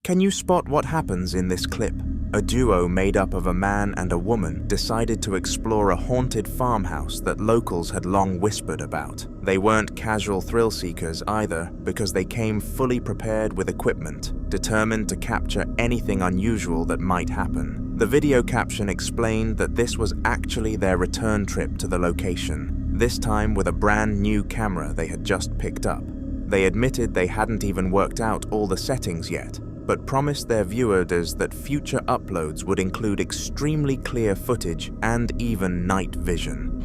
Can you spot what happens in this clip? A duo made up of a man and a woman decided to explore a haunted farmhouse that locals had long whispered about. They weren't casual thrill seekers either, because they came fully prepared with equipment, determined to capture anything unusual that might happen. The video caption explained that this was actually their return trip to the location, this time with a brand new camera they had just picked up. They admitted they hadn't even worked out all the settings yet, but promised their viewers that future uploads would include extremely clear footage and even night vision.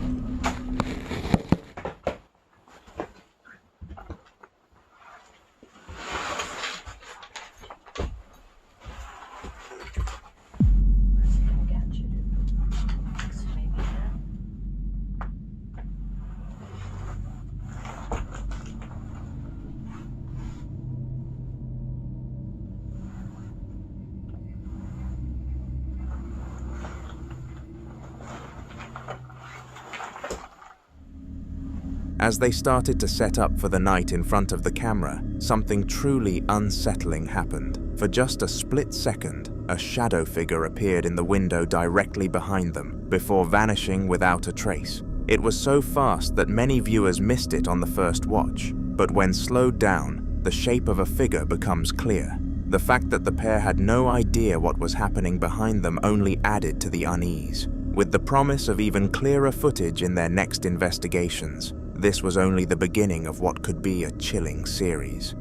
As they started to set up for the night in front of the camera, something truly unsettling happened. For just a split second, a shadow figure appeared in the window directly behind them, before vanishing without a trace. It was so fast that many viewers missed it on the first watch, but when slowed down, the shape of a figure becomes clear. The fact that the pair had no idea what was happening behind them only added to the unease. With the promise of even clearer footage in their next investigations, this was only the beginning of what could be a chilling series.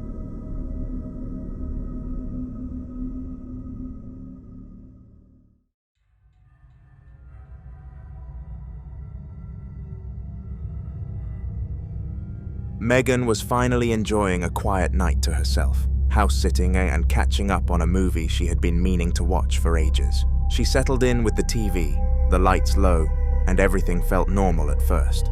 Megan was finally enjoying a quiet night to herself, house-sitting and catching up on a movie she had been meaning to watch for ages. She settled in with the TV, the lights low, and everything felt normal at first.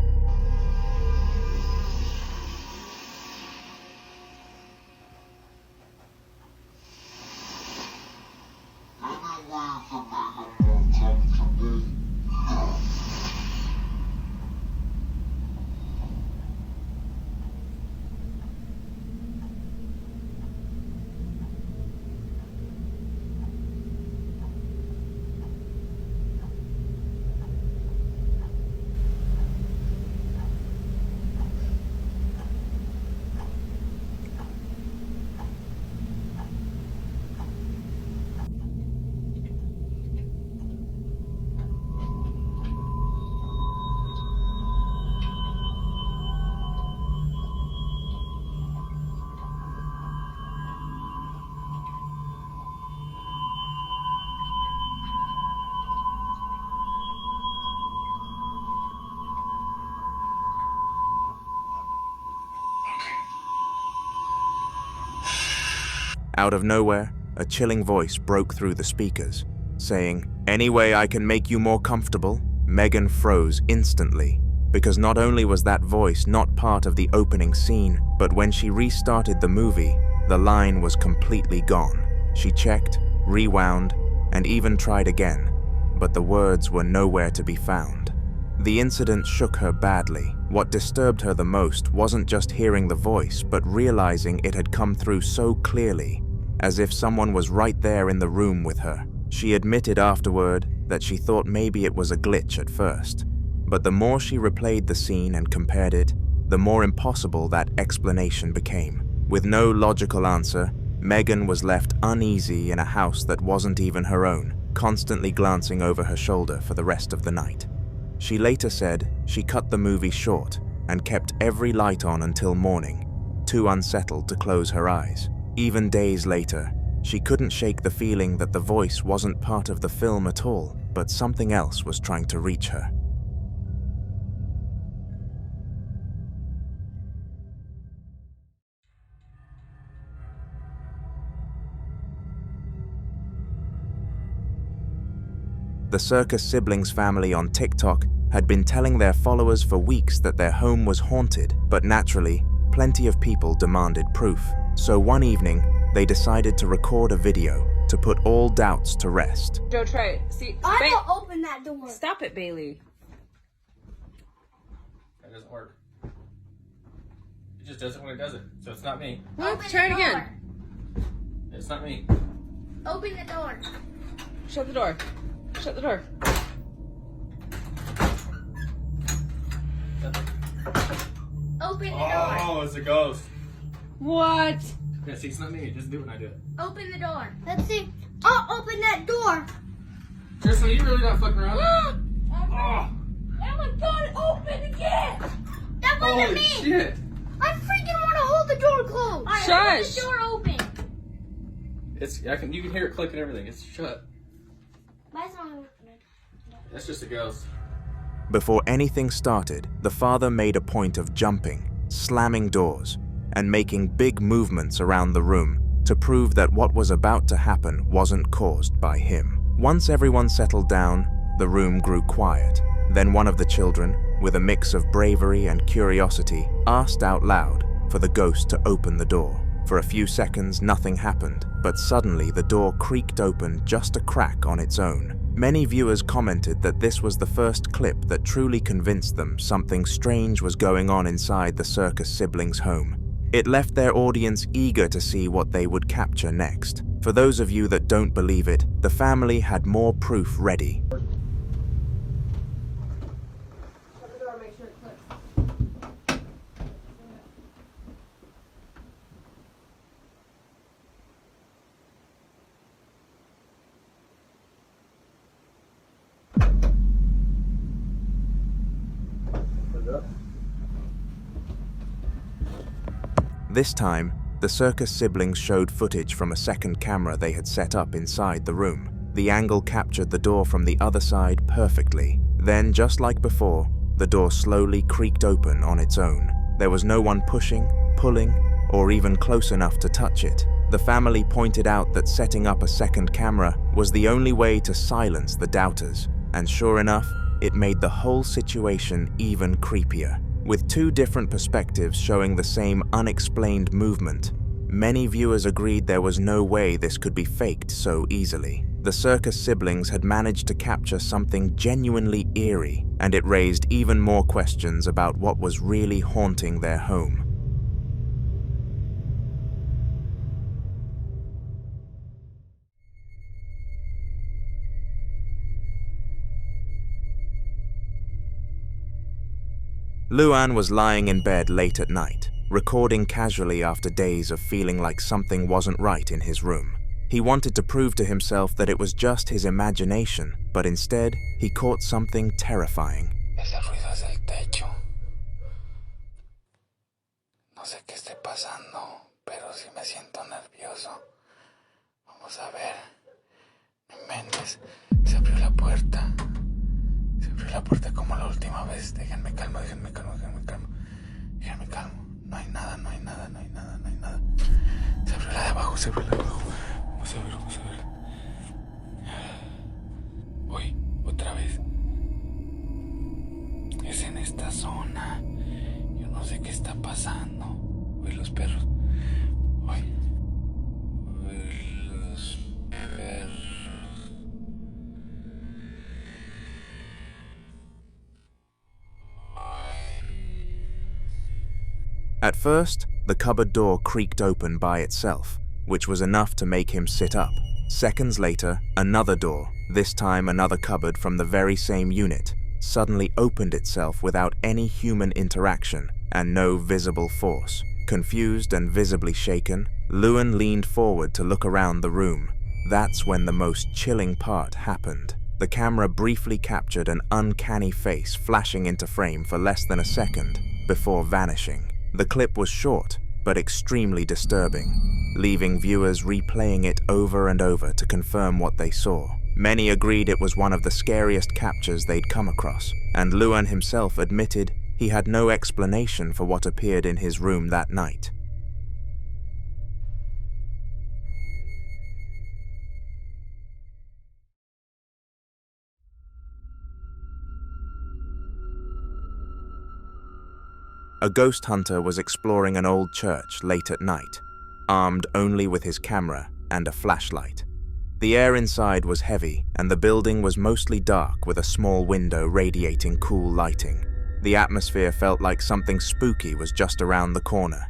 Out of nowhere, a chilling voice broke through the speakers, saying, "Any way I can make you more comfortable?" Megan froze instantly, because not only was that voice not part of the opening scene, but when she restarted the movie, the line was completely gone. She checked, rewound, and even tried again, but the words were nowhere to be found. The incident shook her badly. What disturbed her the most wasn't just hearing the voice, but realizing it had come through so clearly, as if someone was right there in the room with her. She admitted afterward that she thought maybe it was a glitch at first, but the more she replayed the scene and compared it, the more impossible that explanation became. With no logical answer, Megan was left uneasy in a house that wasn't even her own, constantly glancing over her shoulder for the rest of the night. She later said she cut the movie short and kept every light on until morning, too unsettled to close her eyes. Even days later, she couldn't shake the feeling that the voice wasn't part of the film at all, but something else was trying to reach her. The Circus siblings family on TikTok had been telling their followers for weeks that their home was haunted, but naturally, plenty of people demanded proof. So one evening, they decided to record a video to put all doubts to rest. Joe, try it. See, I will open that door. Stop it, Bailey. That doesn't work. It just does it when it does it. So it's not me. Look, try it again. It's not me. Open the door. Shut the door. Shut the door. Open the door. Oh, it's a ghost. What? Yeah, see, it's not me. Just do it when I do it. Open the door. Let's see. Oh, open that door. Tristan, are you really not fucking around? Oh Oh, my god, open again. That wasn't holy me. shit. I freaking want to hold the door closed. All right, hold Shush. the door open. You can hear it click and everything. It's shut. Why is it not open? That's just a ghost. Before anything started, the father made a point of jumping, slamming doors, and making big movements around the room to prove that what was about to happen wasn't caused by him. Once everyone settled down, the room grew quiet. Then one of the children, with a mix of bravery and curiosity, asked out loud for the ghost to open the door. For a few seconds, nothing happened, but suddenly the door creaked open just a crack on its own. Many viewers commented that this was the first clip that truly convinced them something strange was going on inside the Circus siblings' home. It left their audience eager to see what they would capture next. For those of you that don't believe it, the family had more proof ready. This time, the Circus siblings showed footage from a second camera they had set up inside the room. The angle captured the door from the other side perfectly. Then, just like before, the door slowly creaked open on its own. There was no one pushing, pulling, or even close enough to touch it. The family pointed out that setting up a second camera was the only way to silence the doubters, and sure enough, it made the whole situation even creepier. With two different perspectives showing the same unexplained movement, many viewers agreed there was no way this could be faked so easily. The Circus siblings had managed to capture something genuinely eerie, and it raised even more questions about what was really haunting their home. Luan was lying in bed late at night, recording casually after days of feeling like something wasn't right in his room. He wanted to prove to himself that it was just his imagination, but instead, he caught something terrifying. Ese ruido es del techo. No sé qué esté pasando, pero sí me siento nervioso. Vamos a ver. No inventes. Se abrió la puerta. Se abrió la puerta como la última vez. Déjenme calmo, déjenme calmo, déjenme calmo. Déjenme calmo. No hay nada, no hay nada, no hay nada, no hay nada. Se abrió la de abajo, se abrió la de abajo. Vamos a ver, vamos a ver. Uy, otra vez. Es en esta zona. Yo no sé qué está pasando. Uy, los perros. Uy. Uy, los perros. At first, the cupboard door creaked open by itself, which was enough to make him sit up. Seconds later, another door, this time another cupboard from the very same unit, suddenly opened itself without any human interaction and no visible force. Confused and visibly shaken, Luan leaned forward to look around the room. That's when the most chilling part happened. The camera briefly captured an uncanny face flashing into frame for less than a second before vanishing. The clip was short, but extremely disturbing, leaving viewers replaying it over and over to confirm what they saw. Many agreed it was one of the scariest captures they'd come across, and Luan himself admitted he had no explanation for what appeared in his room that night. A ghost hunter was exploring an old church late at night, armed only with his camera and a flashlight. The air inside was heavy, and the building was mostly dark with a small window radiating cool lighting. The atmosphere felt like something spooky was just around the corner.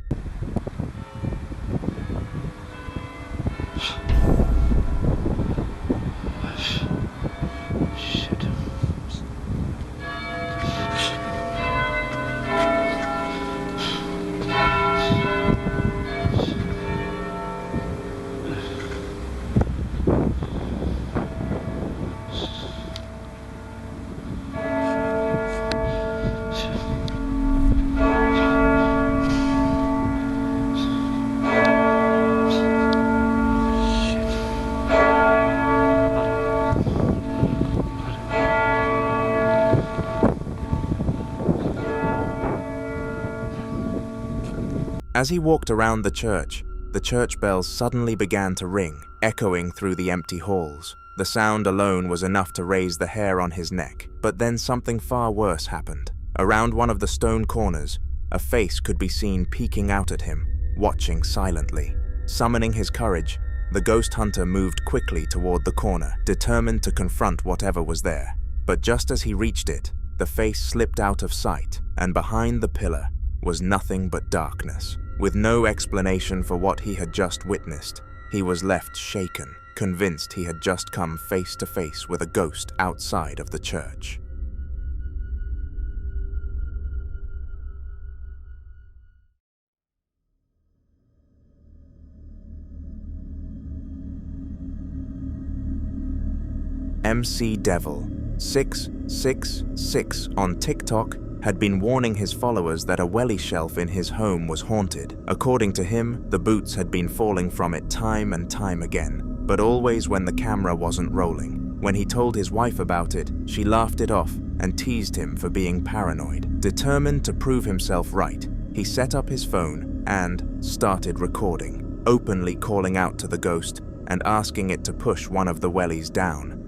As he walked around the church bells suddenly began to ring, echoing through the empty halls. The sound alone was enough to raise the hair on his neck, but then something far worse happened. Around one of the stone corners, a face could be seen peeking out at him, watching silently. Summoning his courage, the ghost hunter moved quickly toward the corner, determined to confront whatever was there. But just as he reached it, the face slipped out of sight, and behind the pillar was nothing but darkness. With no explanation for what he had just witnessed, he was left shaken, convinced he had just come face to face with a ghost outside of the church. MC Devil 666 on TikTok had been warning his followers that a wellie shelf in his home was haunted. According to him, the boots had been falling from it time and time again, but always when the camera wasn't rolling. When he told his wife about it, she laughed it off and teased him for being paranoid. Determined to prove himself right, he set up his phone and started recording, openly calling out to the ghost and asking it to push one of the wellies down.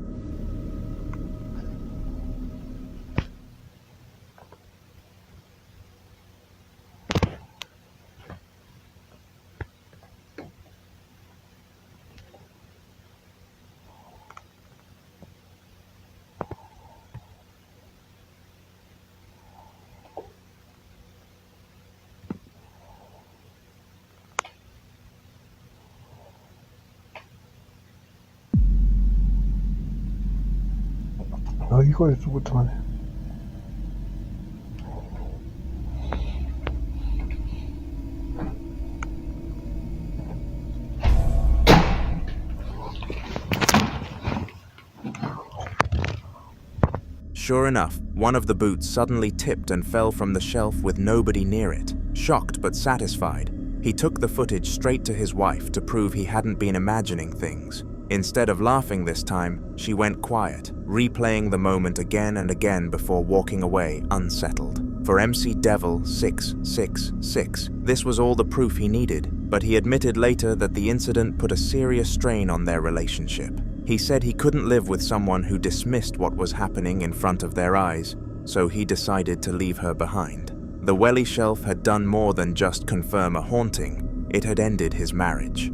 No, hijo de su puta madre. Sure enough, one of the boots suddenly tipped and fell from the shelf with nobody near it. Shocked but satisfied, he took the footage straight to his wife to prove he hadn't been imagining things. Instead of laughing this time, she went quiet, replaying the moment again and again before walking away unsettled. For MC Devil 666, this was all the proof he needed, but he admitted later that the incident put a serious strain on their relationship. He said he couldn't live with someone who dismissed what was happening in front of their eyes, so he decided to leave her behind. The wellie shelf had done more than just confirm a haunting, it had ended his marriage.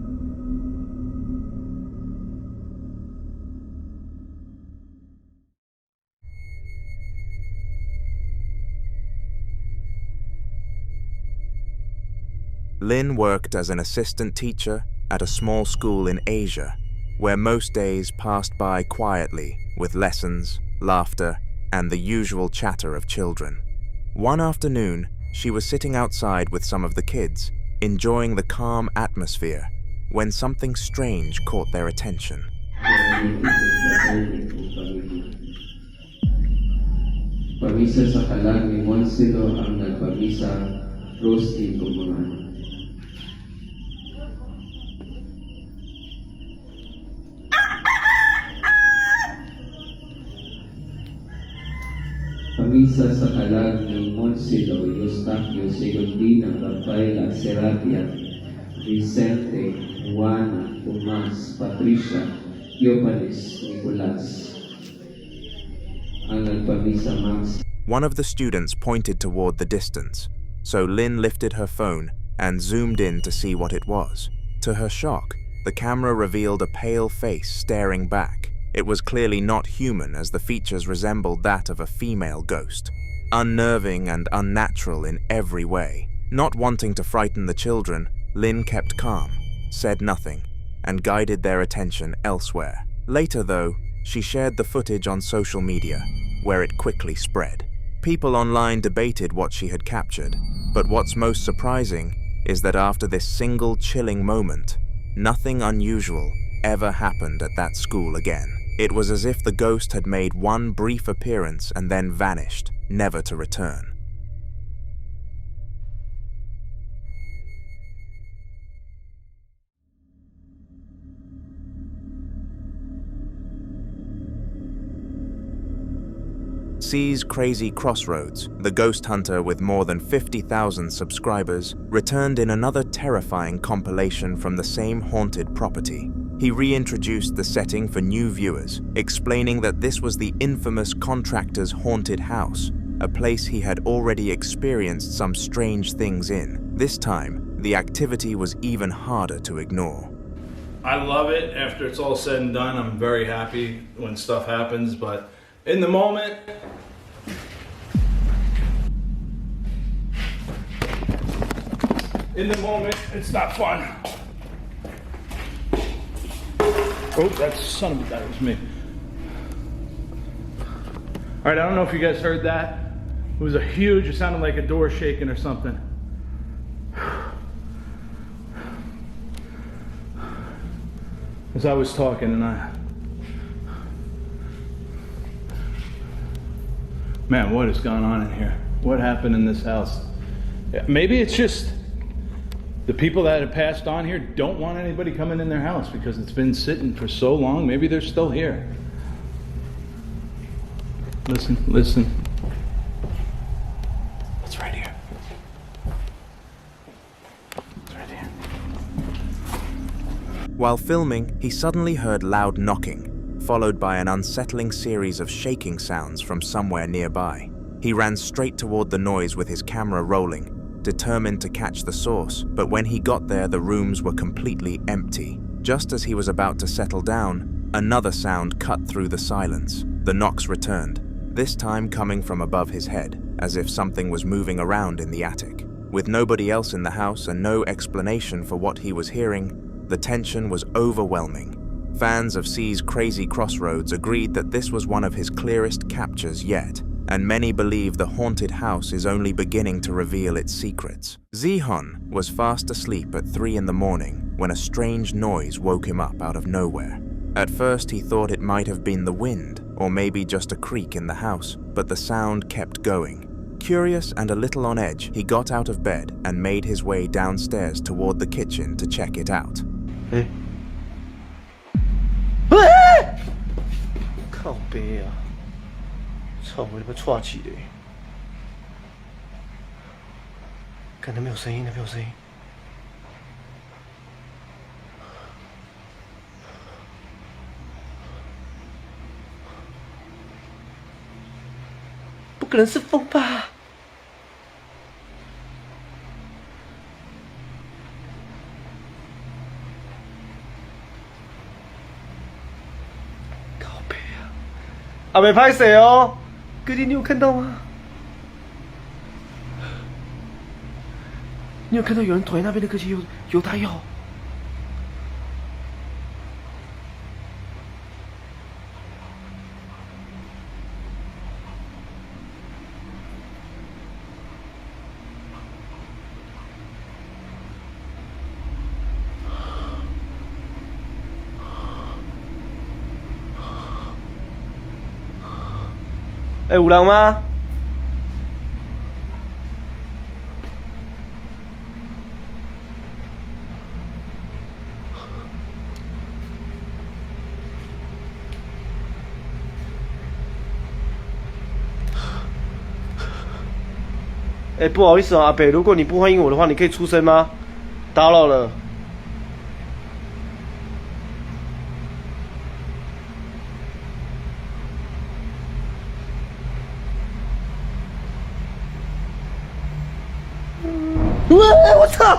Lynn worked as an assistant teacher at a small school in Asia, where most days passed by quietly with lessons, laughter, and the usual chatter of children. One afternoon, she was sitting outside with some of the kids, enjoying the calm atmosphere, when something strange caught their attention. Pamisa sa kalag ni Monsido ang nagpamisa roasting kumungan. Pamisa sa kalag ni Monsido Eustakio Segundi ng Rafaela Serapia, Vicente, Juana, Tomas, Patricia, Yopanis, Nicolas. One of the students pointed toward the distance, so Lynn lifted her phone and zoomed in to see what it was. To her shock, the camera revealed a pale face staring back. It was clearly not human, as the features resembled that of a female ghost. Unnerving and unnatural in every way. Not wanting to frighten the children, Lynn kept calm, said nothing, and guided their attention elsewhere. Later, though, she shared the footage on social media, where it quickly spread. People online debated what she had captured, but what's most surprising is that after this single chilling moment, nothing unusual ever happened at that school again. It was as if the ghost had made one brief appearance and then vanished, never to return. C's Crazy Crossroads, the ghost hunter with more than 50,000 subscribers, returned in another terrifying compilation from the same haunted property. He reintroduced the setting for new viewers, explaining that this was the infamous contractor's haunted house, a place he had already experienced some strange things in. This time, the activity was even harder to ignore. I love it. After it's all said and done, I'm very happy when stuff happens, but in the moment, it's not fun. Oh, that son of a, that was me. All right, I don't know if you guys heard that. It was it sounded like a door shaking or something. As I was talking man, what has gone on in here? What happened in this house? Maybe it's just the people that have passed on here don't want anybody coming in their house because it's been sitting for so long. Maybe they're still here. Listen. It's right here. It's right here. While filming, he suddenly heard loud knocking, followed by an unsettling series of shaking sounds from somewhere nearby. He ran straight toward the noise with his camera rolling, determined to catch the source, but when he got there, the rooms were completely empty. Just as he was about to settle down, another sound cut through the silence. The knocks returned, this time coming from above his head, as if something was moving around in the attic. With nobody else in the house and no explanation for what he was hearing, the tension was overwhelming. Fans of C's Crazy Crossroads agreed that this was one of his clearest captures yet, and many believe the haunted house is only beginning to reveal its secrets. Zihon was fast asleep at 3 in the morning when a strange noise woke him up out of nowhere. At first he thought it might have been the wind, or maybe just a creak in the house, but the sound kept going. Curious and a little on edge, he got out of bed and made his way downstairs toward the kitchen to check it out. Hey. 靠北啊！操！我他妈岔气的！看那边有声音，那边有声音。不可能是风吧？阿没拍谁哦？哥弟，你有看到吗？你有看到有人腿那边的哥弟有打药？有人吗？不好意思啊，阿北，如果你不欢迎我的话，你可以出声吗？打扰了。我操！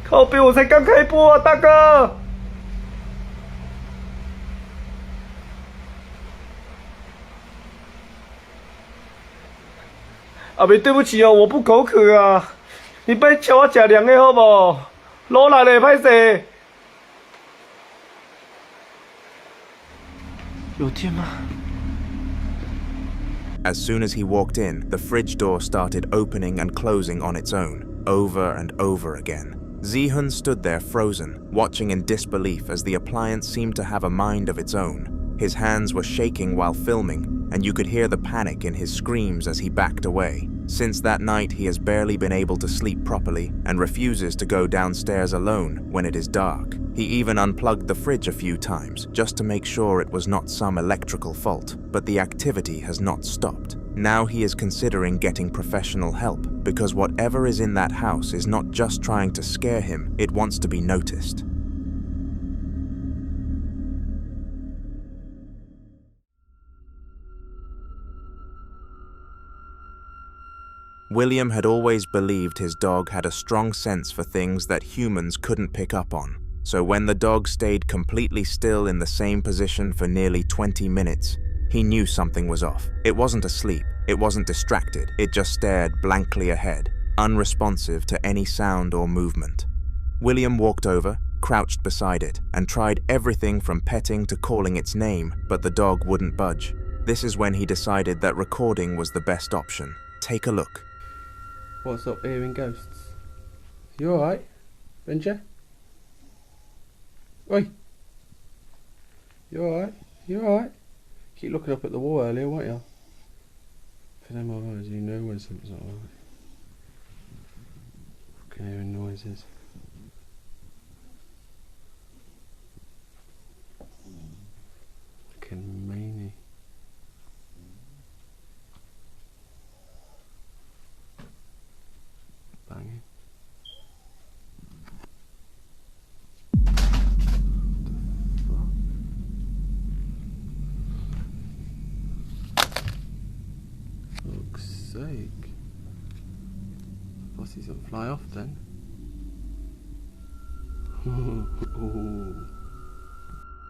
靠北，我才刚开播啊，大哥！阿北，对不起哦，我不口渴啊。你别请我吃凉的好不好？老来的歹势。有电吗？ As soon as he walked in, the fridge door started opening and closing on its own, over and over again. Zihun stood there frozen, watching in disbelief as the appliance seemed to have a mind of its own. His hands were shaking while filming, and you could hear the panic in his screams as he backed away. Since that night, he has barely been able to sleep properly and refuses to go downstairs alone when it is dark. He even unplugged the fridge a few times just to make sure it was not some electrical fault, but the activity has not stopped. Now he is considering getting professional help because whatever is in that house is not just trying to scare him, it wants to be noticed. William had always believed his dog had a strong sense for things that humans couldn't pick up on. So when the dog stayed completely still in the same position for nearly 20 minutes, he knew something was off. It wasn't asleep, it wasn't distracted, it just stared blankly ahead, unresponsive to any sound or movement. William walked over, crouched beside it, and tried everything from petting to calling its name, but the dog wouldn't budge. This is when he decided that recording was the best option. Take a look. What's up, hearing ghosts? You alright, Benja? Oi! You alright? You alright? Keep looking up at the wall earlier, won't you? For them eyes, you know when something's not right. Fucking hearing noises. Fucking meanie. Banging. Fuck's sake. Bosses don't fly off then.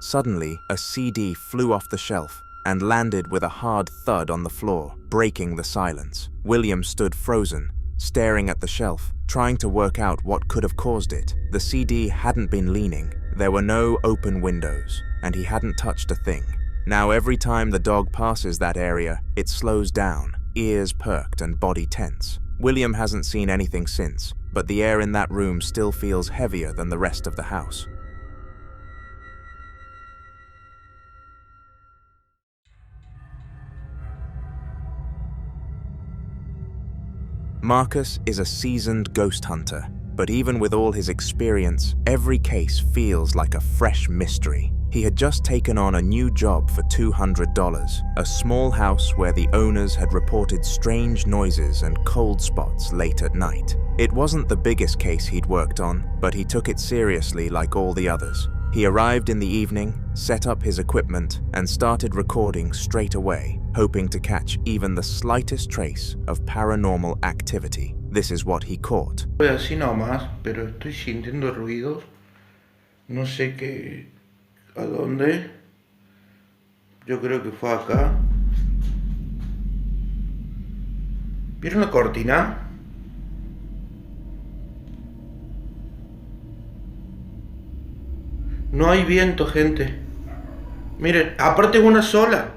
Suddenly, a CD flew off the shelf and landed with a hard thud on the floor, breaking the silence. William stood frozen, staring at the shelf, trying to work out what could have caused it. The CD hadn't been leaning, there were no open windows, and he hadn't touched a thing. Now every time the dog passes that area, it slows down, ears perked and body tense. William hasn't seen anything since, but the air in that room still feels heavier than the rest of the house. Marcus is a seasoned ghost hunter, but even with all his experience, every case feels like a fresh mystery. He had just taken on a new job for $200, a small house where the owners had reported strange noises and cold spots late at night. It wasn't the biggest case he'd worked on, but he took it seriously like all the others. He arrived in the evening, set up his equipment, and started recording straight away, hoping to catch even the slightest trace of paranormal activity. This is what he caught. Voy así nomás, pero estoy sintiendo ruidos. No sé qué, a dónde. Yo creo que fue acá. ¿Vieron la cortina? No hay viento, gente. Miren, aparte una sola.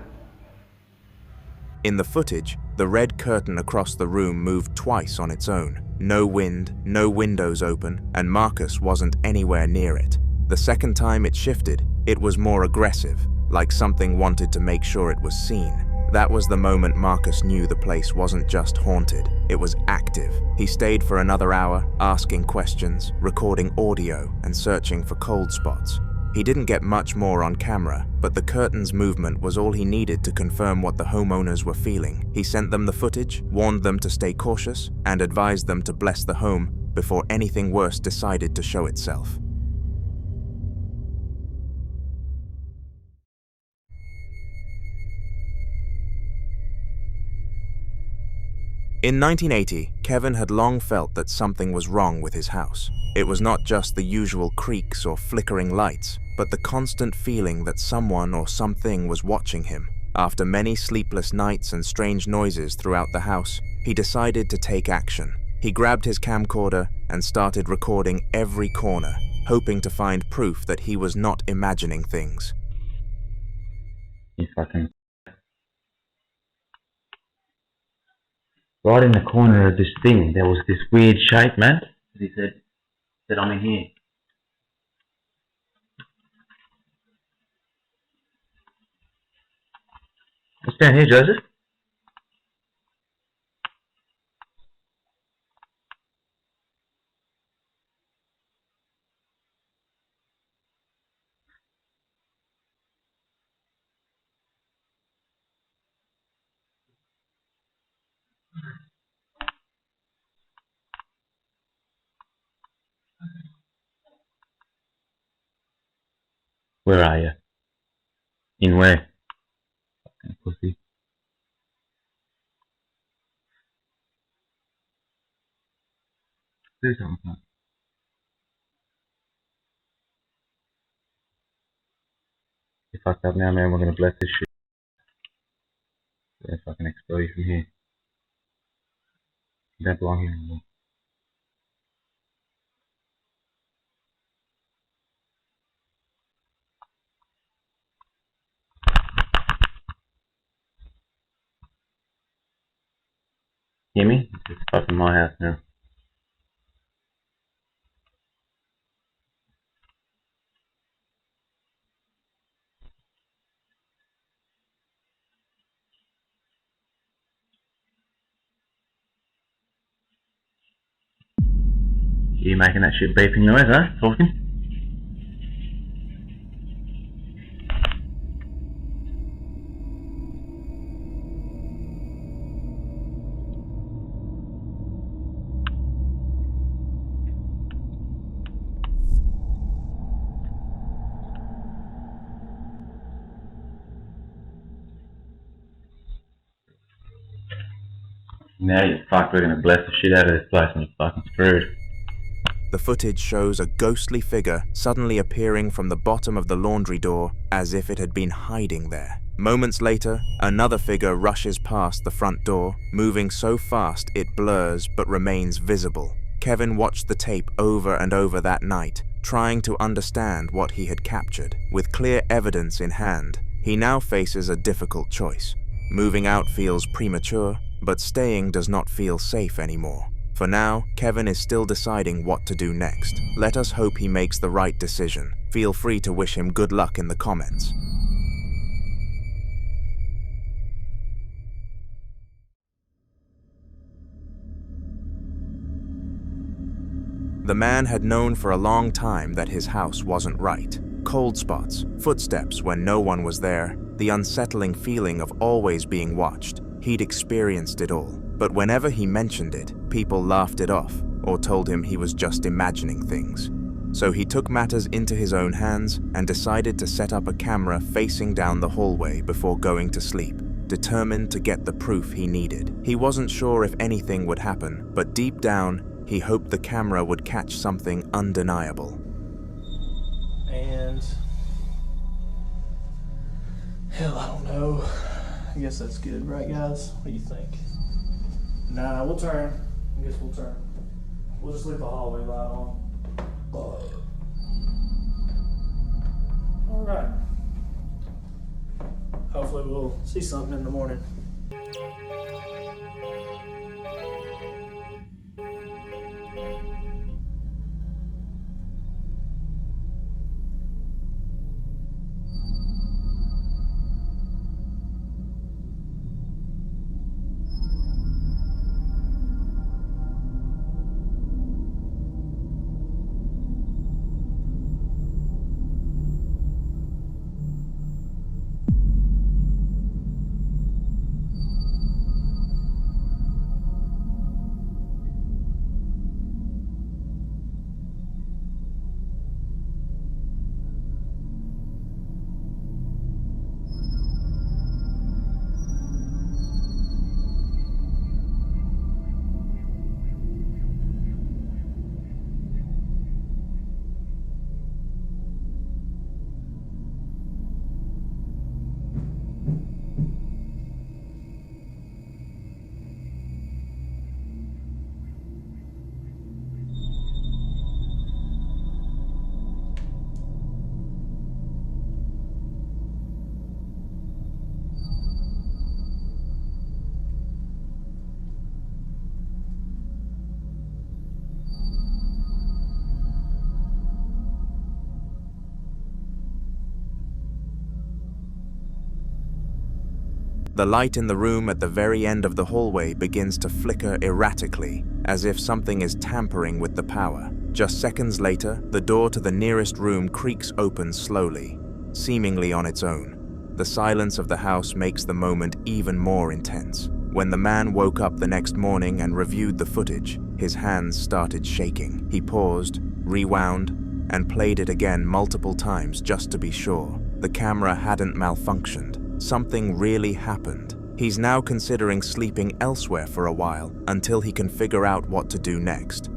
In the footage, the red curtain across the room moved twice on its own. No wind, no windows open, and Marcus wasn't anywhere near it. The second time it shifted, it was more aggressive, like something wanted to make sure it was seen. That was the moment Marcus knew the place wasn't just haunted, it was active. He stayed for another hour, asking questions, recording audio, and searching for cold spots. He didn't get much more on camera, but the curtain's movement was all he needed to confirm what the homeowners were feeling. He sent them the footage, warned them to stay cautious, and advised them to bless the home before anything worse decided to show itself. In 1980, Kevin had long felt that something was wrong with his house. It was not just the usual creaks or flickering lights, but the constant feeling that someone or something was watching him. After many sleepless nights and strange noises throughout the house, he decided to take action. He grabbed his camcorder and started recording every corner, hoping to find proof that he was not imagining things. Right in the corner of this thing, there was this weird shape, man. He said, I'm in here. What's down here, Joseph? Where are you? In where? Fucking pussy. Do something. You fucked up now, man. We're gonna bless this shit. We're gonna fucking expel you from here. You don't belong here anymore. Hear me? It's fucking my house now. You making that shit beeping noise, huh? Talking? Now you're fucked. We're gonna bless the shit out of this place and you're fucking screwed. The footage shows a ghostly figure suddenly appearing from the bottom of the laundry door as if it had been hiding there. Moments later, another figure rushes past the front door, moving so fast it blurs but remains visible. Kevin watched the tape over and over that night, trying to understand what he had captured. With clear evidence in hand, he now faces a difficult choice. Moving out feels premature, but staying does not feel safe anymore. For now, Kevin is still deciding what to do next. Let us hope he makes the right decision. Feel free to wish him good luck in the comments. The man had known for a long time that his house wasn't right. Cold spots, footsteps when no one was there, the unsettling feeling of always being watched. He'd experienced it all. But whenever he mentioned it, people laughed it off or told him he was just imagining things. So he took matters into his own hands and decided to set up a camera facing down the hallway before going to sleep, determined to get the proof he needed. He wasn't sure if anything would happen, but deep down, he hoped the camera would catch something undeniable. And hell, I don't know. I guess that's good, right guys? What do you think? Nah, we'll turn. I guess we'll turn. We'll just leave the hallway light on. Alright. Hopefully we'll see something in the morning. The light in the room at the very end of the hallway begins to flicker erratically, as if something is tampering with the power. Just seconds later, the door to the nearest room creaks open slowly, seemingly on its own. The silence of the house makes the moment even more intense. When the man woke up the next morning and reviewed the footage, his hands started shaking. He paused, rewound, and played it again multiple times just to be sure. The camera hadn't malfunctioned. Something really happened. He's now considering sleeping elsewhere for a while until he can figure out what to do next.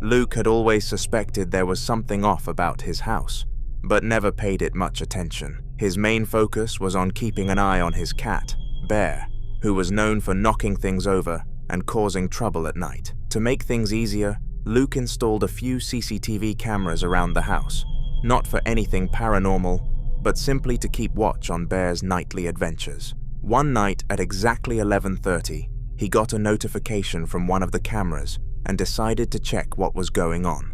Luke had always suspected there was something off about his house, but never paid it much attention. His main focus was on keeping an eye on his cat, Bear, who was known for knocking things over and causing trouble at night. To make things easier, Luke installed a few CCTV cameras around the house, not for anything paranormal, but simply to keep watch on Bear's nightly adventures. One night at exactly 11:30, he got a notification from one of the cameras and decided to check what was going on.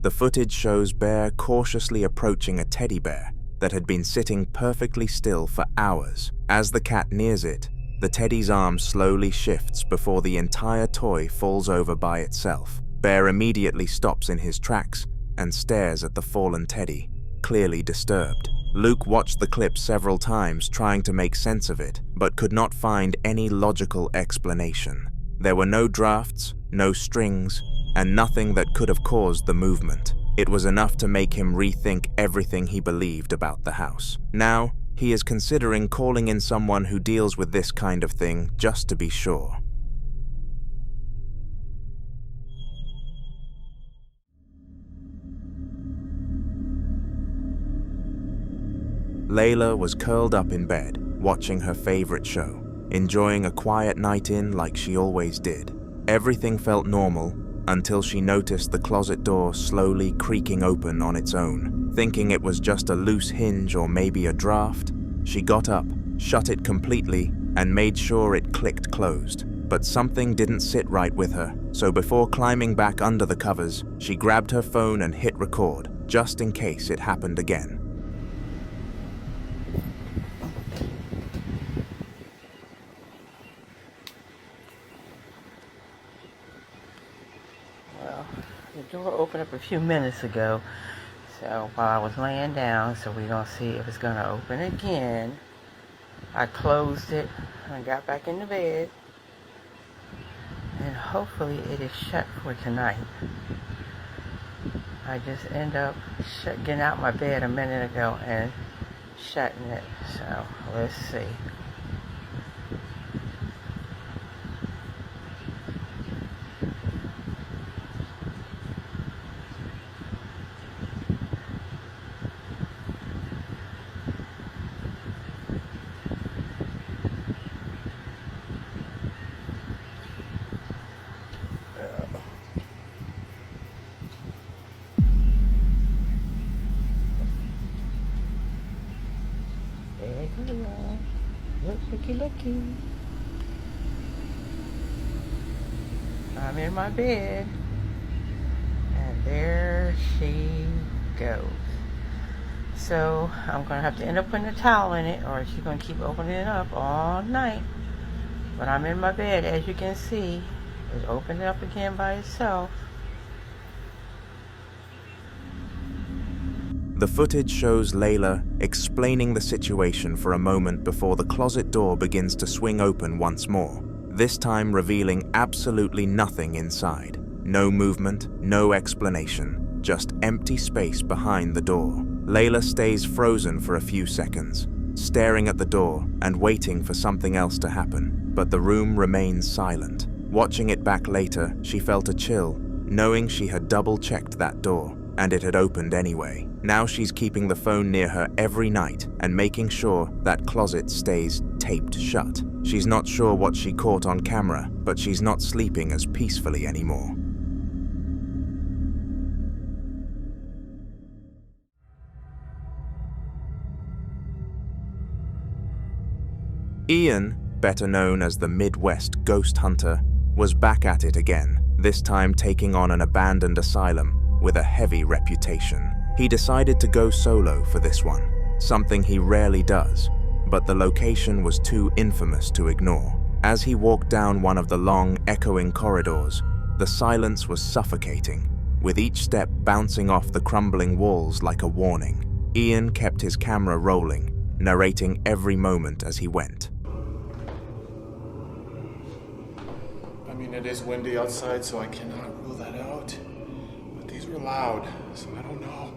The footage shows Bear cautiously approaching a teddy bear that had been sitting perfectly still for hours. As the cat nears it, the teddy's arm slowly shifts before the entire toy falls over by itself. Bear immediately stops in his tracks and stares at the fallen teddy, clearly disturbed. Luke watched the clip several times trying to make sense of it, but could not find any logical explanation. There were no drafts, no strings, and nothing that could have caused the movement. It was enough to make him rethink everything he believed about the house. Now, he is considering calling in someone who deals with this kind of thing just to be sure. Layla was curled up in bed, watching her favorite show, enjoying a quiet night in like she always did. Everything felt normal until she noticed the closet door slowly creaking open on its own. Thinking it was just a loose hinge or maybe a draft, she got up, shut it completely, and made sure it clicked closed. But something didn't sit right with her, so before climbing back under the covers, she grabbed her phone and hit record, just in case it happened again. The door opened up a few minutes ago, so while I was laying down, so we're going to see if it's going to open again. I closed it and got back in the bed, and hopefully it is shut for tonight. I just end up getting out my bed a minute ago and shutting it, so let's see. Looky. I'm in my bed, and there she goes. So I'm gonna have to end up putting a towel in it, or she's gonna keep opening it up all night. But I'm in my bed, as you can see. It's opening up again by itself. The footage shows Layla explaining the situation for a moment before the closet door begins to swing open once more, this time revealing absolutely nothing inside. No movement, no explanation, just empty space behind the door. Layla stays frozen for a few seconds, staring at the door and waiting for something else to happen, but the room remains silent. Watching it back later, she felt a chill, knowing she had double-checked that door, and it had opened anyway. Now she's keeping the phone near her every night and making sure that closet stays taped shut. She's not sure what she caught on camera, but she's not sleeping as peacefully anymore. Ian, better known as the Midwest Ghost Hunter, was back at it again, this time taking on an abandoned asylum with a heavy reputation. He decided to go solo for this one, something he rarely does, but the location was too infamous to ignore. As he walked down one of the long, echoing corridors, the silence was suffocating, with each step bouncing off the crumbling walls like a warning. Ian kept his camera rolling, narrating every moment as he went. I mean, it is windy outside, so I cannot rule that out. But these were loud, so I don't know.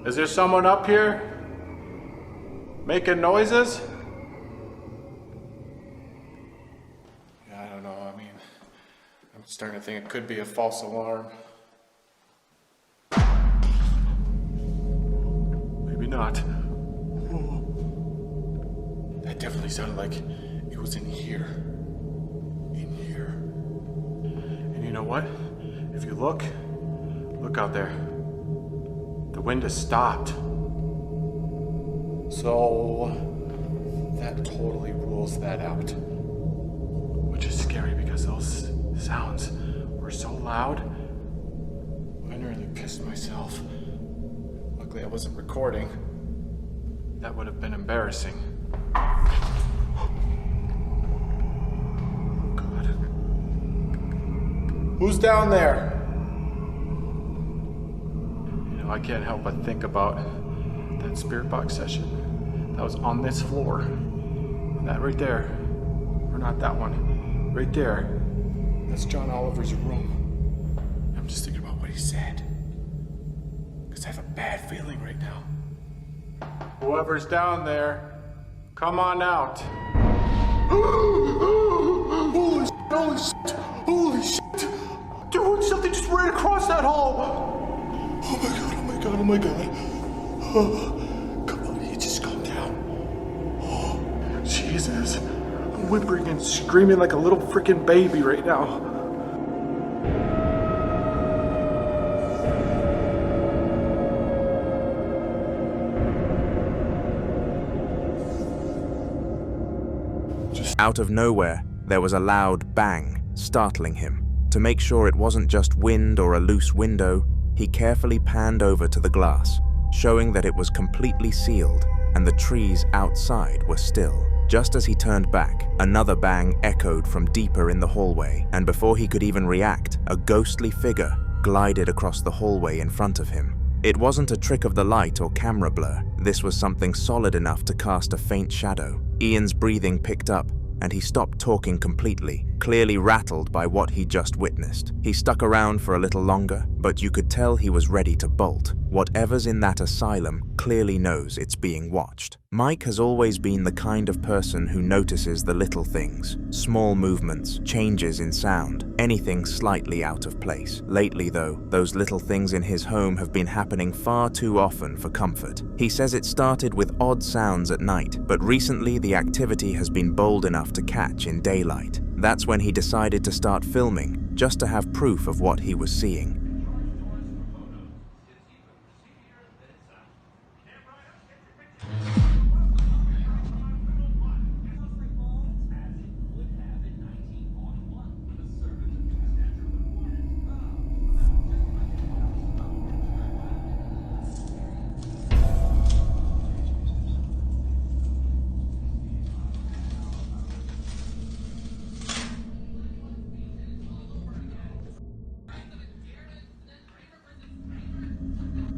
Is there someone up here? Making noises? Yeah, I don't know. I mean, I'm starting to think it could be a false alarm. Maybe not. That definitely sounded like it was in here. In here. And you know what? If you look out there. The wind has stopped. So that totally rules that out. Which is scary because those sounds were so loud. I nearly pissed myself. Luckily I wasn't recording. That would have been embarrassing. Oh God. Who's down there? You know, I can't help but think about that spirit box session that was on this floor. That right there, or not that one, right there, that's John Oliver's room. I'm just thinking about what he said. Because I have a bad feeling right now. Whoever's down there, come on out. Holy shit, holy shit, holy shit. Dude, something just ran across that hall. Oh my God, oh my God, oh my God. Oh, come on, you just calm down. Oh, Jesus. I'm whimpering and screaming like a little freaking baby right now. Out of nowhere, there was a loud bang, startling him. To make sure it wasn't just wind or a loose window, he carefully panned over to the glass, showing that it was completely sealed and the trees outside were still. Just as he turned back, another bang echoed from deeper in the hallway, and before he could even react, a ghostly figure glided across the hallway in front of him. It wasn't a trick of the light or camera blur. This was something solid enough to cast a faint shadow. Ian's breathing picked up, and he stopped talking completely, clearly rattled by what he just witnessed. He stuck around for a little longer, but you could tell he was ready to bolt. Whatever's in that asylum clearly knows it's being watched. Mike has always been the kind of person who notices the little things, small movements, changes in sound, anything slightly out of place. Lately though, those little things in his home have been happening far too often for comfort. He says it started with odd sounds at night, but recently the activity has been bold enough to catch in daylight. That's when he decided to start filming, just to have proof of what he was seeing.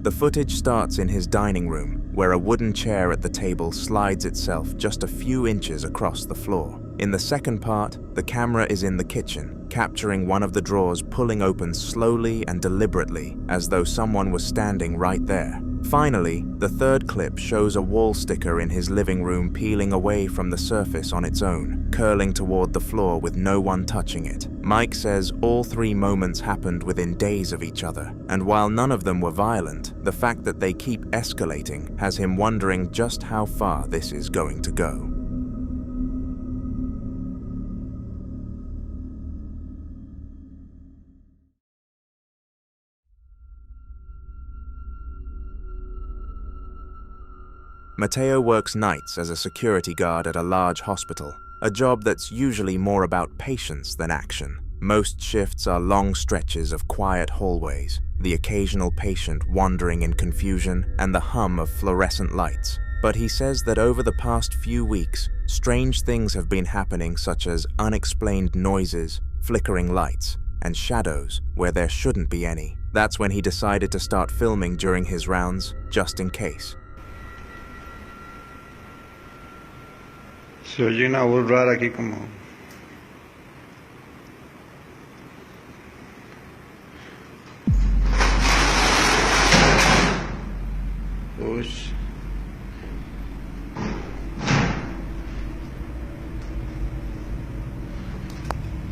The footage starts in his dining room, where a wooden chair at the table slides itself just a few inches across the floor. In the second part, the camera is in the kitchen, capturing one of the drawers pulling open slowly and deliberately, as though someone was standing right there. Finally, the third clip shows a wall sticker in his living room peeling away from the surface on its own, curling toward the floor with no one touching it. Mike says all 3 moments happened within days of each other, and while none of them were violent, the fact that they keep escalating has him wondering just how far this is going to go. Mateo works nights as a security guard at a large hospital, a job that's usually more about patience than action. Most shifts are long stretches of quiet hallways, the occasional patient wandering in confusion, and the hum of fluorescent lights. But he says that over the past few weeks, strange things have been happening, such as unexplained noises, flickering lights, and shadows where there shouldn't be any. That's when he decided to start filming during his rounds, just in case. Se oye una voz rara aquí como... Uy.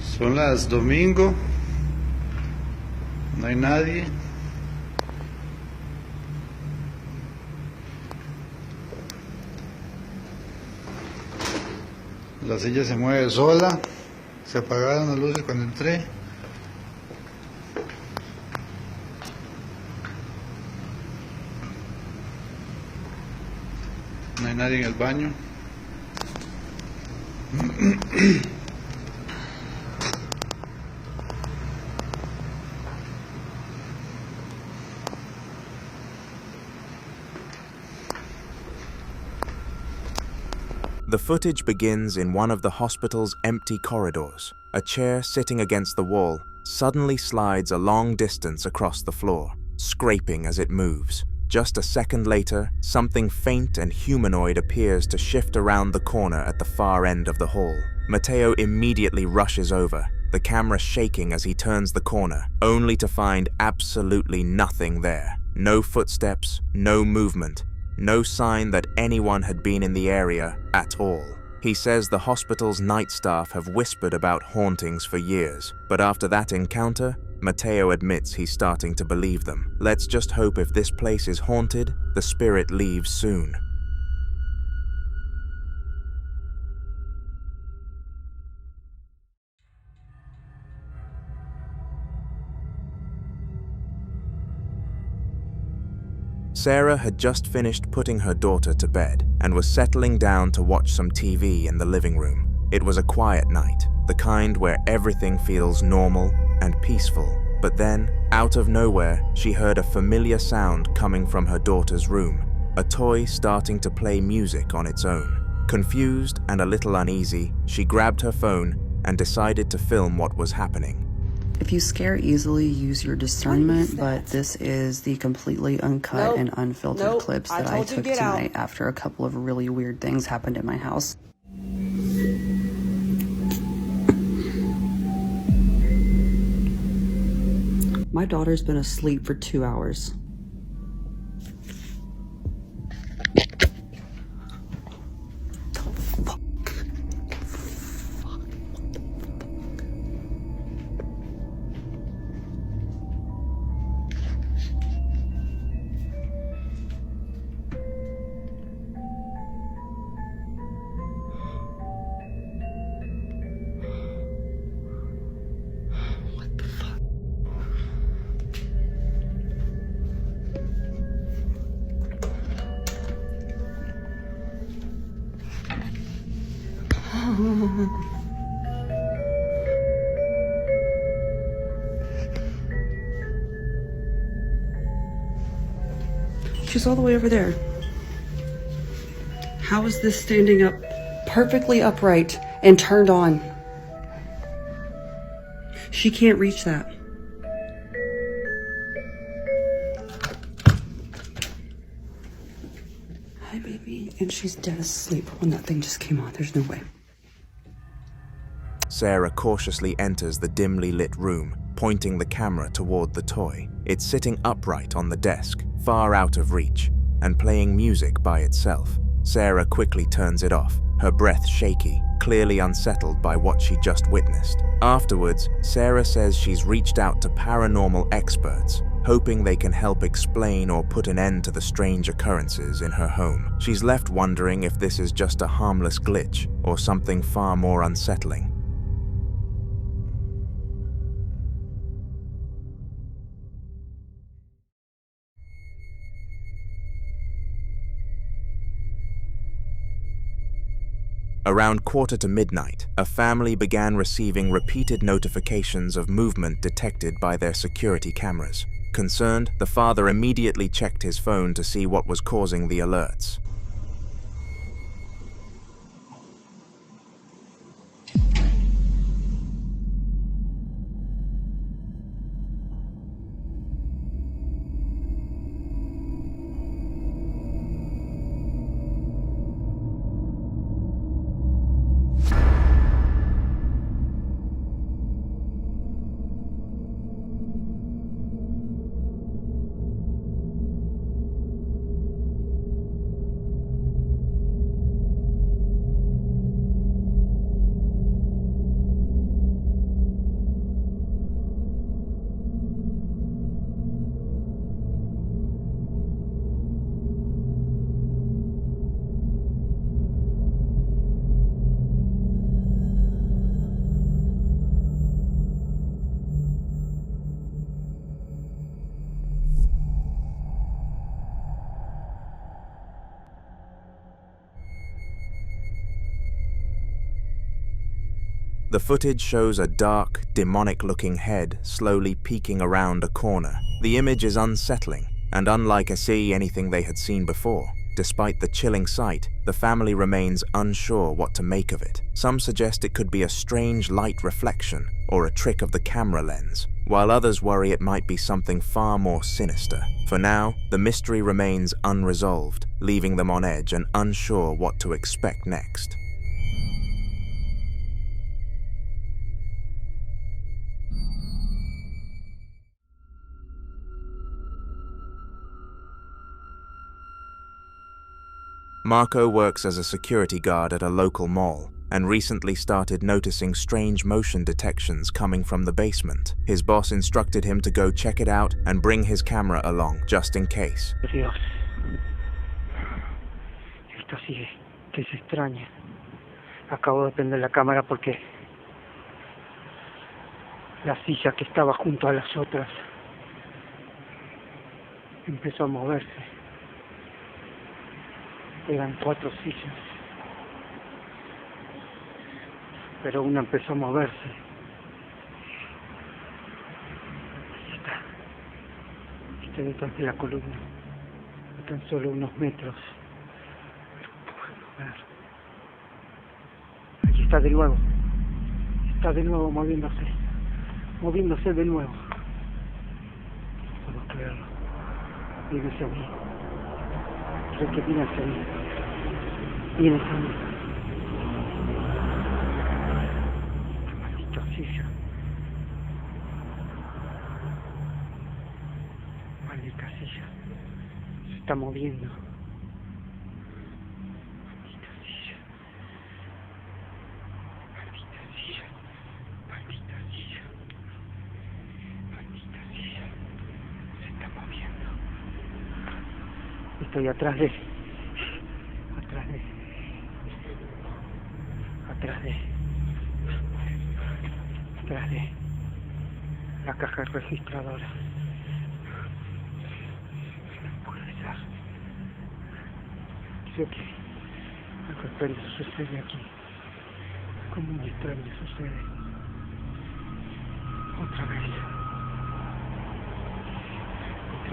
Son las domingo. No hay nadie. La silla se mueve sola, se apagaron las luces cuando entré. No hay nadie en el baño. The footage begins in one of the hospital's empty corridors. A chair sitting against the wall suddenly slides a long distance across the floor, scraping as it moves. Just a second later, something faint and humanoid appears to shift around the corner at the far end of the hall. Mateo immediately rushes over, the camera shaking as he turns the corner, only to find absolutely nothing there. No footsteps, no movement, no sign that anyone had been in the area at all. He says the hospital's night staff have whispered about hauntings for years, but after that encounter, Mateo admits he's starting to believe them. Let's just hope if this place is haunted, the spirit leaves soon. Sarah had just finished putting her daughter to bed and was settling down to watch some TV in the living room. It was a quiet night, the kind where everything feels normal and peaceful. But then, out of nowhere, she heard a familiar sound coming from her daughter's room, a toy starting to play music on its own. Confused and a little uneasy, she grabbed her phone and decided to film what was happening. If you scare easily, use your discernment, but this is the completely uncut and unfiltered clips that I took tonight after a couple of really weird things happened in my house. My daughter's been asleep for 2 hours. She's all the way over there. How is this standing up perfectly upright and turned on? She can't reach that. chance she's dead asleep when that thing just came on. There's no way. Sarah cautiously enters the dimly lit room, pointing the camera toward the toy. It's sitting upright on the desk, far out of reach, and playing music by itself. Sarah quickly turns it off, her breath shaky, clearly unsettled by what she just witnessed. Afterwards, Sarah says she's reached out to paranormal experts, hoping they can help explain or put an end to the strange occurrences in her home. She's left wondering if this is just a harmless glitch or something far more unsettling. Around midnight, a family began receiving repeated notifications of movement detected by their security cameras. Concerned, the father immediately checked his phone to see what was causing the alerts. The footage shows a dark, demonic-looking head slowly peeking around a corner. The image is unsettling, and unlike anything they had seen before. Despite the chilling sight, the family remains unsure what to make of it. Some suggest it could be a strange light reflection or a trick of the camera lens, while others worry it might be something far more sinister. For now, the mystery remains unresolved, leaving them on edge and unsure what to expect next. Marco works as a security guard at a local mall and recently started noticing strange motion detections coming from the basement. His boss instructed him to go check it out and bring his camera along, just in case. Dios, esto sí que es extraño. Acabo de prender la cámara porque la silla que estaba junto a las otras empezó a moverse. Eran 4 sillas, pero una empezó a moverse. Está detrás de la columna, a tan solo unos metros. Pero puedo ver. Allí está de nuevo moviéndose de nuevo. No puedo creerlo. Viene hacia mí. Creo que viene hacia mí. Viene hacia mí. Maldita silla. Maldita silla. Se está moviendo. Maldita silla. Maldita silla. Maldita silla. Maldita silla. Se está moviendo. Estoy atrás de la caja registradora. No puede ser. Creo que algo extraño sucede aquí. Como un extraño sucede. Otra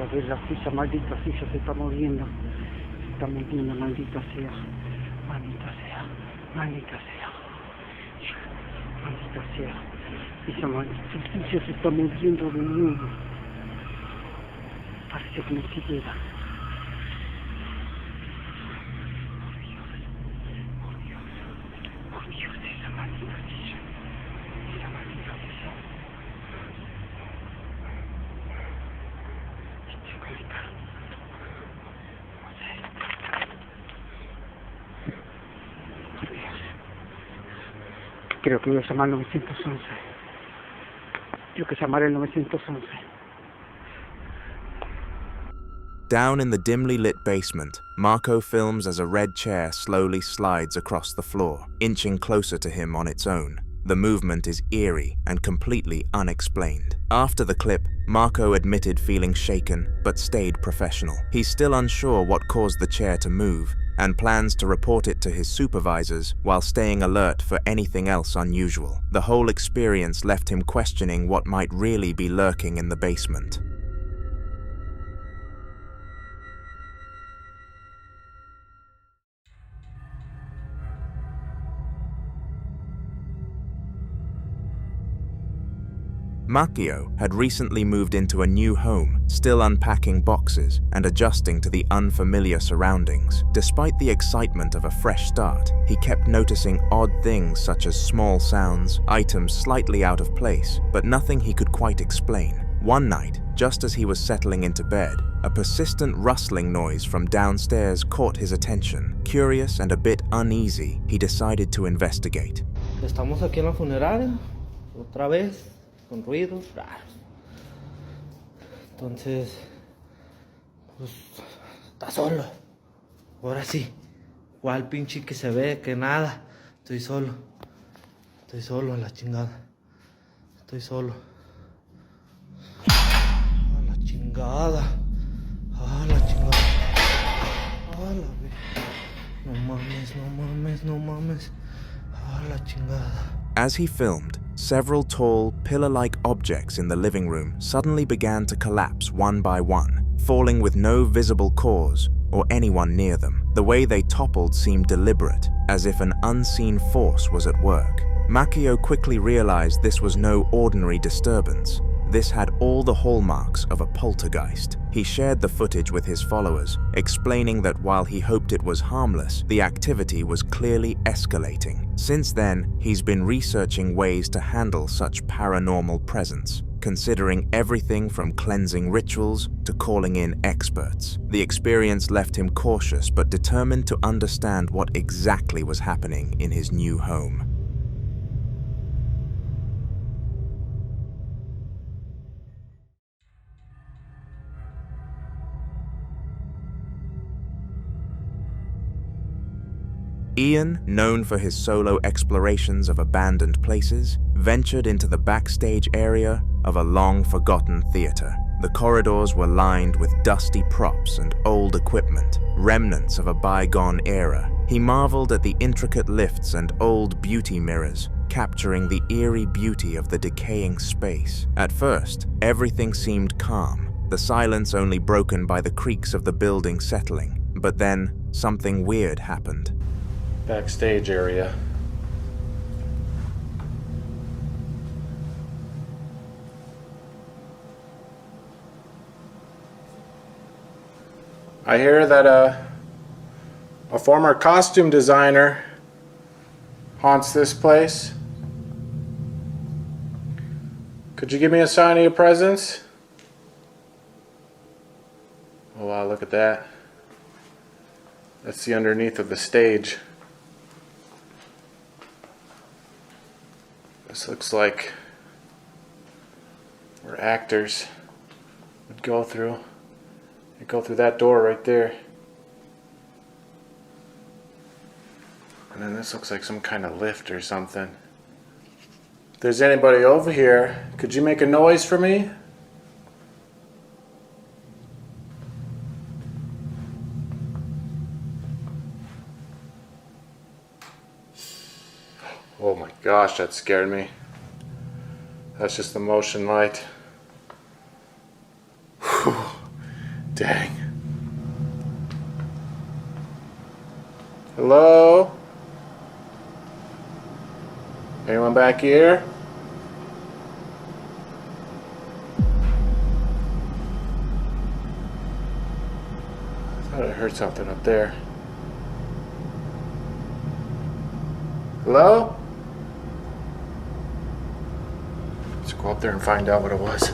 vez la silla, maldita silla, se está moviendo. Se está moviendo, maldita sea. Maldita sea. Maldita sea. Maldita sea. Esa maldita silla se está moviendo de nuevo. Parece que no se queda. Por Dios. Creo que voy a llamar al 911. Creo que llamaré al 911. Down in the dimly lit basement, Marco films as a red chair slowly slides across the floor, inching closer to him on its own. The movement is eerie and completely unexplained. After the clip, Marco admitted feeling shaken, but stayed professional. He's still unsure what caused the chair to move, and plans to report it to his supervisors while staying alert for anything else unusual. The whole experience left him questioning what might really be lurking in the basement. Macchio had recently moved into a new home, still unpacking boxes and adjusting to the unfamiliar surroundings. Despite the excitement of a fresh start, he kept noticing odd things such as small sounds, items slightly out of place, but nothing he could quite explain. One night, just as he was settling into bed, a persistent rustling noise from downstairs caught his attention. Curious and a bit uneasy, he decided to investigate. Estamos aquí en la funeraria, otra vez. Con ruidos raros. Entonces, pues, está solo. Ahora sí. ¿Cuál pinche que se ve? Que nada. Estoy solo. Estoy solo a la chingada. Estoy solo. A la chingada. A la chingada. A la vez. No mames, no mames, no mames. A la chingada. As he filmed, several tall, pillar-like objects in the living room suddenly began to collapse one by one, falling with no visible cause or anyone near them. The way they toppled seemed deliberate, as if an unseen force was at work. Macchio quickly realized this was no ordinary disturbance. This had all the hallmarks of a poltergeist. He shared the footage with his followers, explaining that while he hoped it was harmless, the activity was clearly escalating. Since then, he's been researching ways to handle such paranormal presence, considering everything from cleansing rituals to calling in experts. The experience left him cautious but determined to understand what exactly was happening in his new home. Ian, known for his solo explorations of abandoned places, ventured into the backstage area of a long-forgotten theater. The corridors were lined with dusty props and old equipment, remnants of a bygone era. He marveled at the intricate lifts and old beauty mirrors, capturing the eerie beauty of the decaying space. At first, everything seemed calm, the silence only broken by the creaks of the building settling. But then, something weird happened. Backstage area. I hear that a former costume designer haunts this place. Could you give me a sign of your presence? Oh wow, look at that. That's the underneath of the stage. This looks like where actors would go through. They go through that door right there. And then this looks like some kind of lift or something. If there's anybody over here, could you make a noise for me? Oh my gosh, that scared me. That's just the motion light. Whew. Dang. Hello? Anyone back here? I thought I heard something up there. Hello? Let's go up there and find out what it was.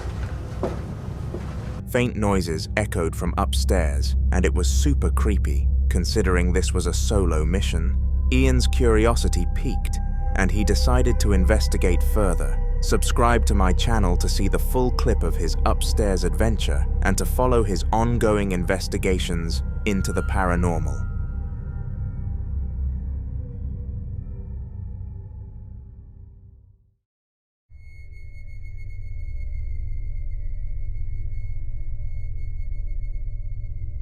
Faint noises echoed from upstairs, and it was super creepy, considering this was a solo mission. Ian's curiosity piqued, and he decided to investigate further. Subscribe to my channel to see the full clip of his upstairs adventure and to follow his ongoing investigations into the paranormal.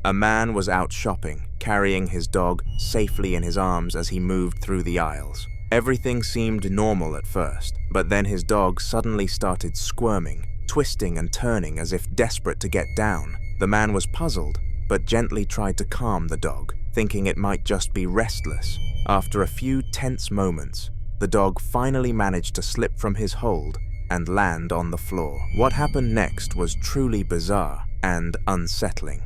A man was out shopping, carrying his dog safely in his arms as he moved through the aisles. Everything seemed normal at first, but then his dog suddenly started squirming, twisting and turning as if desperate to get down. The man was puzzled, but gently tried to calm the dog, thinking it might just be restless. After a few tense moments, the dog finally managed to slip from his hold and land on the floor. What happened next was truly bizarre and unsettling.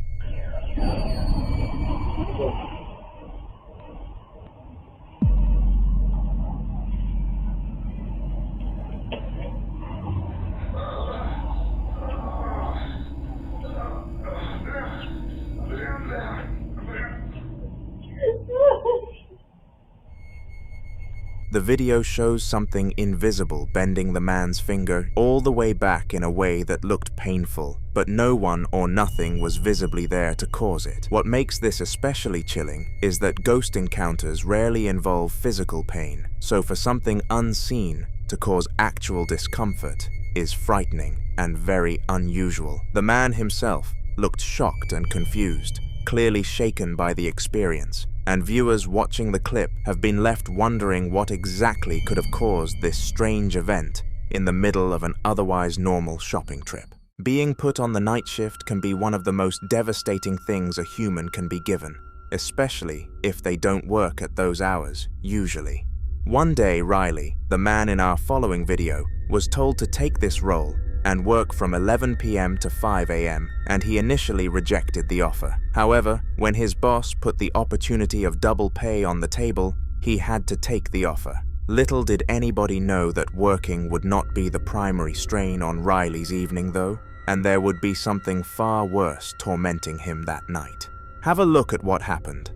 The video shows something invisible bending the man's finger all the way back in a way that looked painful, but no one or nothing was visibly there to cause it. What makes this especially chilling is that ghost encounters rarely involve physical pain, so for something unseen to cause actual discomfort is frightening and very unusual. The man himself looked shocked and confused, clearly shaken by the experience, and viewers watching the clip have been left wondering what exactly could have caused this strange event in the middle of an otherwise normal shopping trip. Being put on the night shift can be one of the most devastating things a human can be given, especially if they don't work at those hours, usually. One day, Riley, the man in our following video, was told to take this role and work from 11 p.m. to 5 a.m., and he initially rejected the offer. However, when his boss put the opportunity of double pay on the table, he had to take the offer. Little did anybody know that working would not be the primary strain on Riley's evening though, and there would be something far worse tormenting him that night. Have a look at what happened.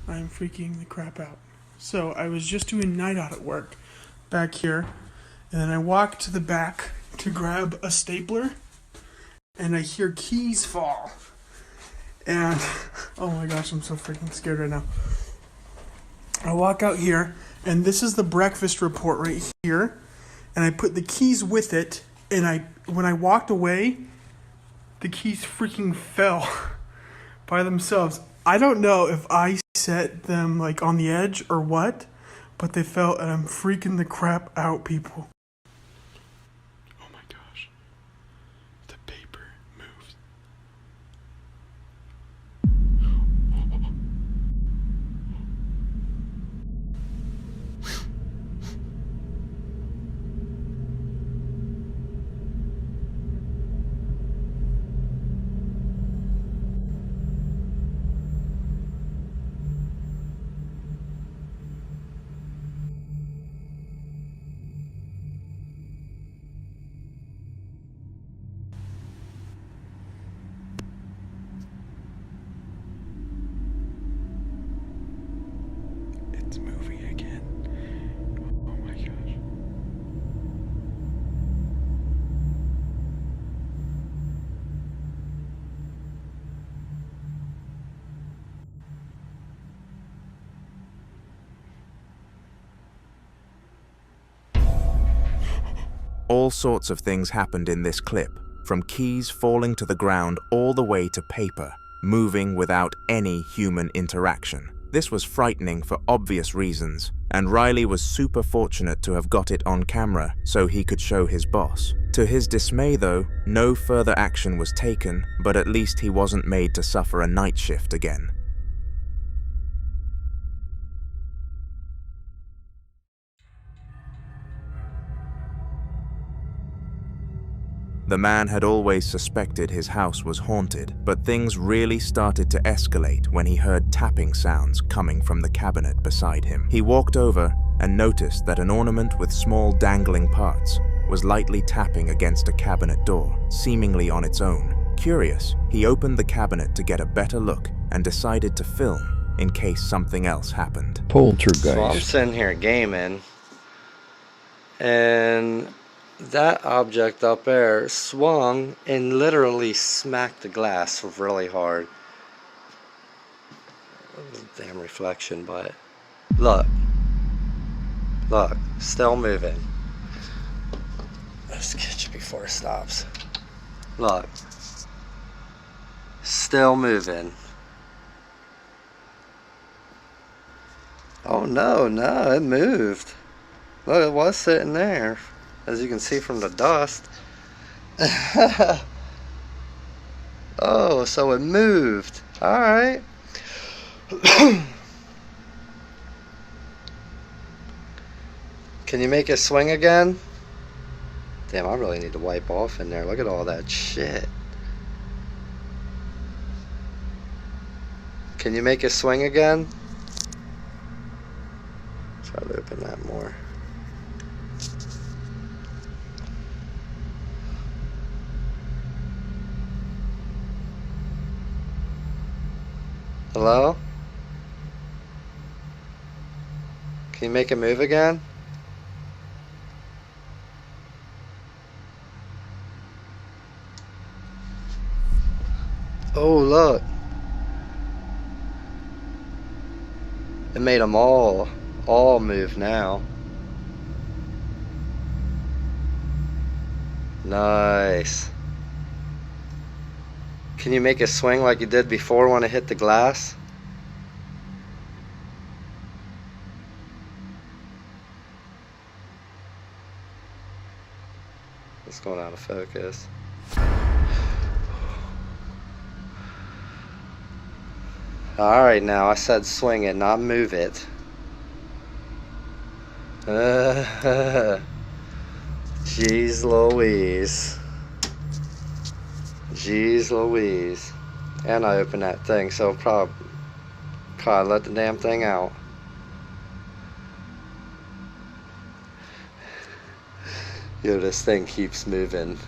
I'm freaking the crap out. So I was just doing night out at work back here, and then I walked to the back to grab a stapler, and I hear keys fall. And oh my gosh, I'm so freaking scared right now. I walk out here, and this is the breakfast report right here, and I put the keys with it, and when I walked away, the keys freaking fell by themselves. I don't know if I set them like on the edge or what, but they fell, and I'm freaking the crap out, people. It's moving again. Oh my gosh. All sorts of things happened in this clip, from keys falling to the ground all the way to paper, moving without any human interaction. This was frightening for obvious reasons, and Riley was super fortunate to have got it on camera so he could show his boss. To his dismay though, no further action was taken, but at least he wasn't made to suffer a night shift again. The man had always suspected his house was haunted, but things really started to escalate when he heard tapping sounds coming from the cabinet beside him. He walked over and noticed that an ornament with small dangling parts was lightly tapping against a cabinet door, seemingly on its own. Curious, he opened the cabinet to get a better look and decided to film in case something else happened. Poltergeist. So I'm sitting here gaming, and that object up there swung and literally smacked the glass really hard. Damn reflection, but look, still moving. Let's catch it before it stops. Look, still moving. Oh no, it moved. Look, it was sitting there, as you can see from the dust. Oh, so it moved. Alright. Can you make it swing again? Damn, I really need to wipe off in there. Look at all that shit. Can you make it swing again? Try to open that more. Hello? Can you make it move again? Oh, look. It made them all move now. Nice. Can you make it swing like you did before when it hit the glass? It's going out of focus. Alright, now I said swing it, not move it. Jeez Louise. Jeez Louise. And I opened that thing, so probably let the damn thing out. Yo, this thing keeps moving.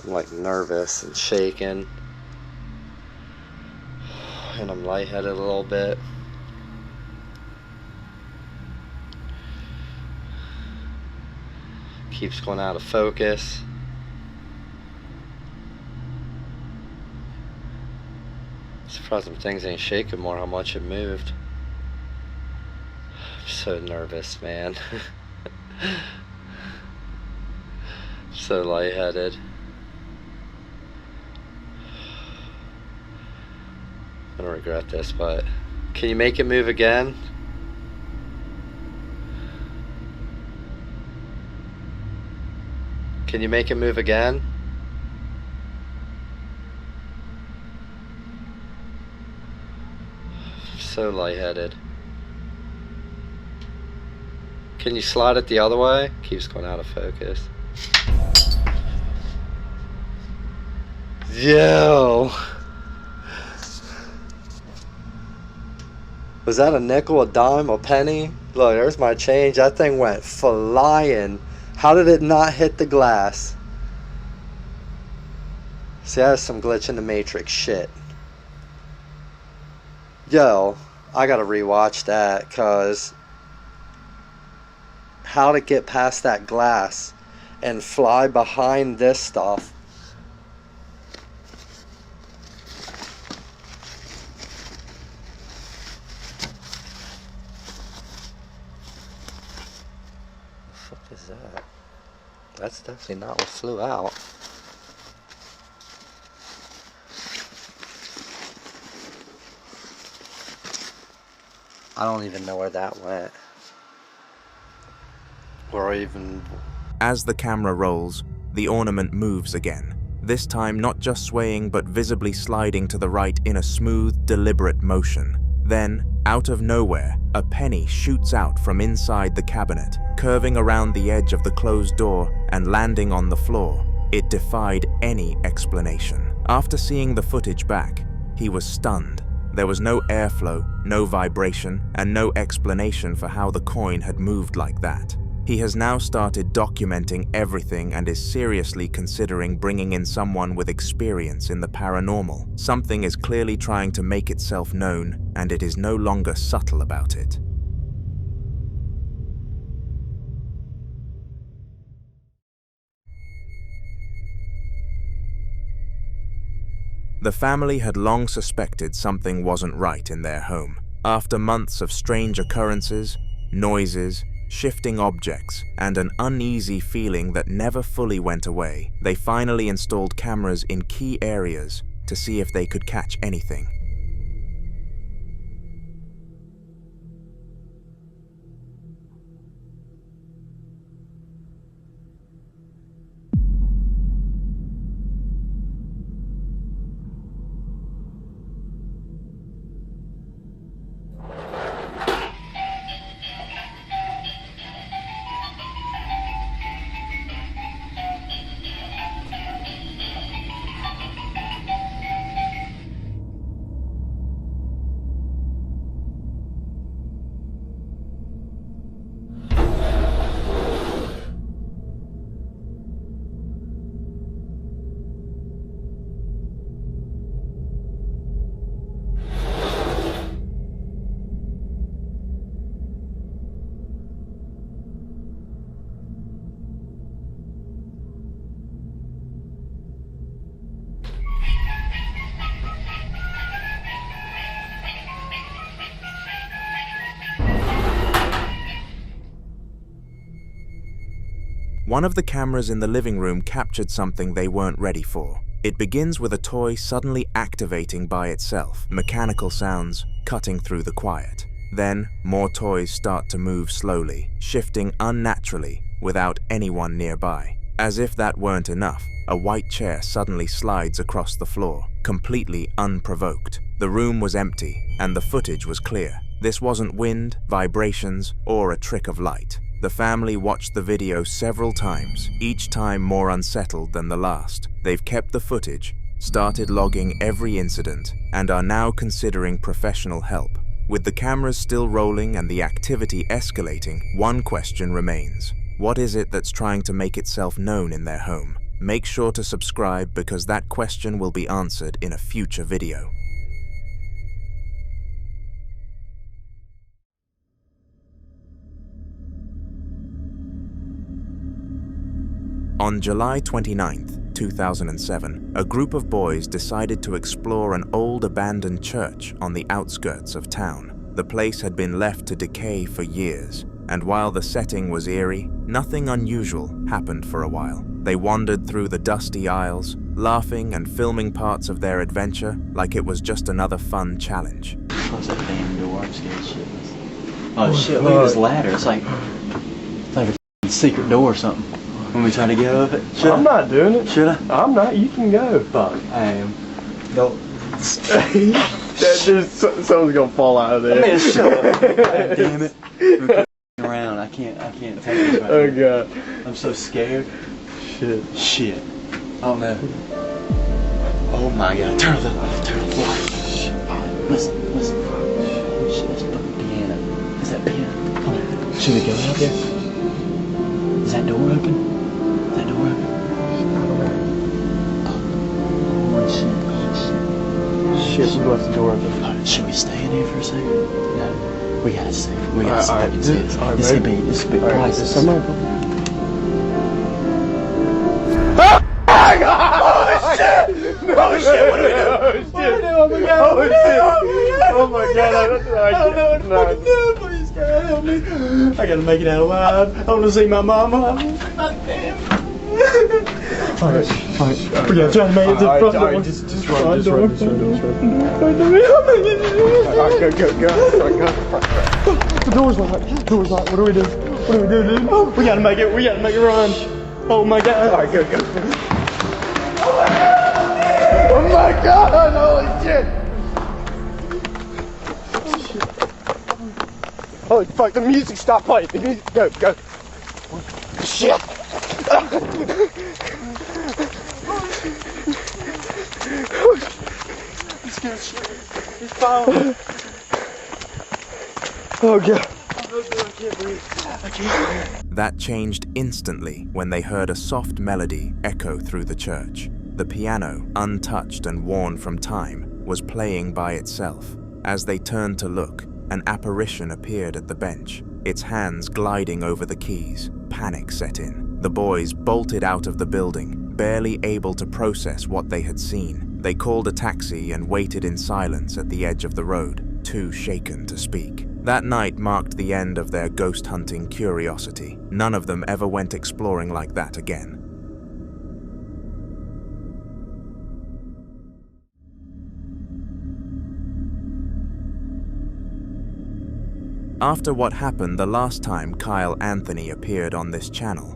I'm like nervous and shaking, and I'm lightheaded a little bit. Keeps going out of focus. Surprised them things ain't shaking more, how much it moved. I'm so nervous, man. So lightheaded. I don't regret this, but can you make it move again? Can you make it move again? So lightheaded. Can you slide it the other way? Keeps going out of focus. Yo! Was that a nickel, a dime, a penny? Look, there's my change. That thing went flying. How did it not hit the glass? See, that was some glitch in the Matrix shit. Yo, I gotta rewatch that, cause how'd it get past that glass and fly behind this stuff? That's definitely not what flew out. I don't even know where that went. Or even... As the camera rolls, the ornament moves again. This time not just swaying but visibly sliding to the right in a smooth, deliberate motion. Then, out of nowhere, a penny shoots out from inside the cabinet, curving around the edge of the closed door and landing on the floor. It defied any explanation. After seeing the footage back, he was stunned. There was no airflow, no vibration, and no explanation for how the coin had moved like that. He has now started documenting everything and is seriously considering bringing in someone with experience in the paranormal. Something is clearly trying to make itself known, and it is no longer subtle about it. The family had long suspected something wasn't right in their home. After months of strange occurrences, noises, shifting objects, and an uneasy feeling that never fully went away, they finally installed cameras in key areas to see if they could catch anything. One of the cameras in the living room captured something they weren't ready for. It begins with a toy suddenly activating by itself, mechanical sounds cutting through the quiet. Then, more toys start to move slowly, shifting unnaturally without anyone nearby. As if that weren't enough, a white chair suddenly slides across the floor, completely unprovoked. The room was empty, and the footage was clear. This wasn't wind, vibrations, or a trick of light. The family watched the video several times, each time more unsettled than the last. They've kept the footage, started logging every incident, and are now considering professional help. With the cameras still rolling and the activity escalating, one question remains. What is it that's trying to make itself known in their home? Make sure to subscribe because that question will be answered in a future video. On July 29, 2007, a group of boys decided to explore an old abandoned church on the outskirts of town. The place had been left to decay for years, and while the setting was eerie, nothing unusual happened for a while. They wandered through the dusty aisles, laughing and filming parts of their adventure like it was just another fun challenge. Close that damn door, I'm scared shitless. Oh shit, look at this ladder, it's like a secret door or something. When we try to get up it? I'm not doing it. Should I? I'm not. You can go. Fuck, I am. Don't. Someone's gonna fall out of there. Man, shut up. God damn it. We're around. I can't take this right Oh now. god. I'm so scared. Shit. Oh no. Oh my god. Turn the light. Shit. Listen. Oh shit, that's fucking piano. Is that piano? Come on. Should we go out there? Is that door open? Shit, we left the door open. Should we stay in here for a second? No. We gotta stay. We gotta stay. Alright, This could be priceless. Someone. Oh shit! Oh shit! What do we do? Oh my god! I don't know what to fucking do. Please, God, help me! I gotta make it out alive. I want to see my mama. God damn. Alright. We gotta try to make it to the front door. Just run. Go. The door's locked. What do we do? Dude? We gotta make it run. Oh my god. Alright, go. Oh my god, holy shit! Holy fuck, the music stopped playing. The music, go. Shit! I'm scared shit. Oh God. That changed instantly when they heard a soft melody echo through the church. The piano, untouched and worn from time, was playing by itself. As they turned to look, an apparition appeared at the bench, its hands gliding over the keys. Panic set in. The boys bolted out of the building, barely able to process what they had seen. They called a taxi and waited in silence at the edge of the road, too shaken to speak. That night marked the end of their ghost-hunting curiosity. None of them ever went exploring like that again. After what happened the last time Kyle Anthony appeared on this channel,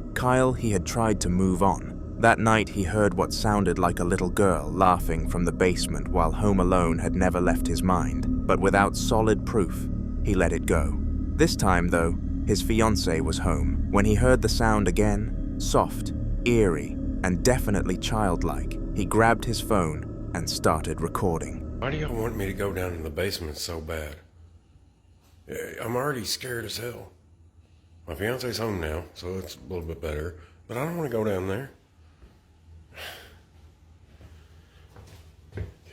he had tried to move on. That night he heard what sounded like a little girl laughing from the basement while Home Alone had never left his mind, but without solid proof, he let it go. This time, though, his fiancée was home. When he heard the sound again, soft, eerie, and definitely childlike, he grabbed his phone and started recording. Why do y'all want me to go down in the basement so bad? I'm already scared as hell. My fiance's home now, so it's a little bit better, but I don't want to go down there.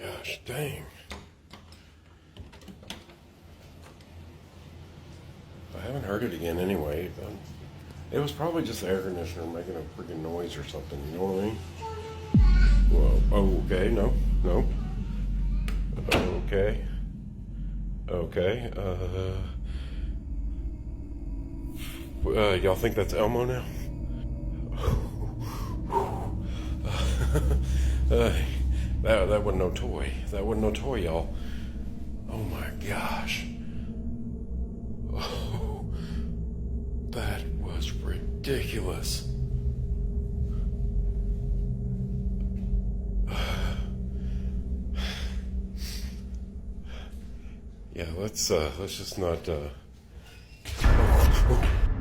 Gosh dang. I haven't heard it again anyway. It was probably just the air conditioner making a freaking noise or something, you know what I mean? Whoa, oh, okay, no. Okay, y'all think that's Elmo now? That wasn't no toy. That wasn't no toy, y'all. Oh my gosh. Oh, that was ridiculous. Yeah, let's just not,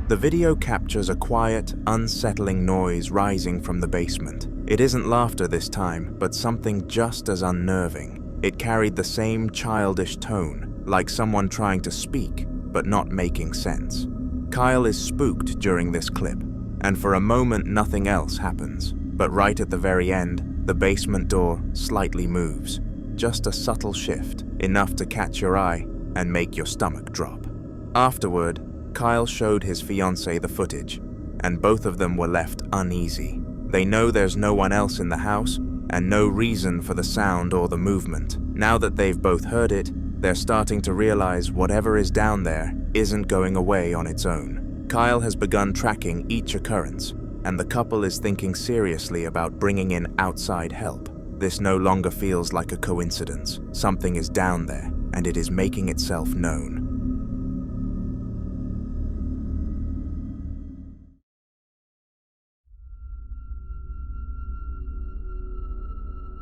The video captures a quiet, unsettling noise rising from the basement. It isn't laughter this time, but something just as unnerving. It carried the same childish tone, like someone trying to speak, but not making sense. Kyle is spooked during this clip, and for a moment nothing else happens. But right at the very end, the basement door slightly moves. Just a subtle shift, enough to catch your eye and make your stomach drop. Afterward, Kyle showed his fiancée the footage, and both of them were left uneasy. They know there's no one else in the house, and no reason for the sound or the movement. Now that they've both heard it, they're starting to realize whatever is down there isn't going away on its own. Kyle has begun tracking each occurrence, and the couple is thinking seriously about bringing in outside help. This no longer feels like a coincidence. Something is down there, and it is making itself known.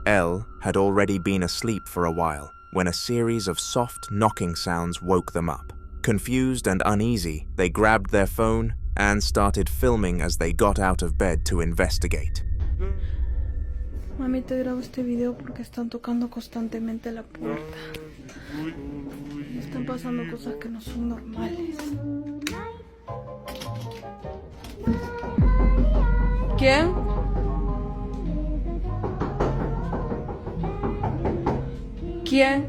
Elle had already been asleep for a while when a series of soft knocking sounds woke them up. Confused and uneasy, they grabbed their phone and started filming as they got out of bed to investigate. Mami, te grabo este video porque están tocando constantemente la puerta. Están pasando cosas que no son normales. ¿Quién? ¿Quién?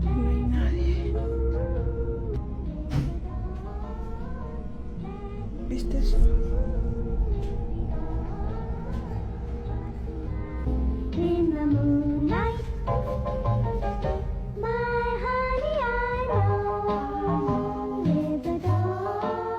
No hay nadie. ¿Viste eso? In the moonlight, my honey, I know with the dawn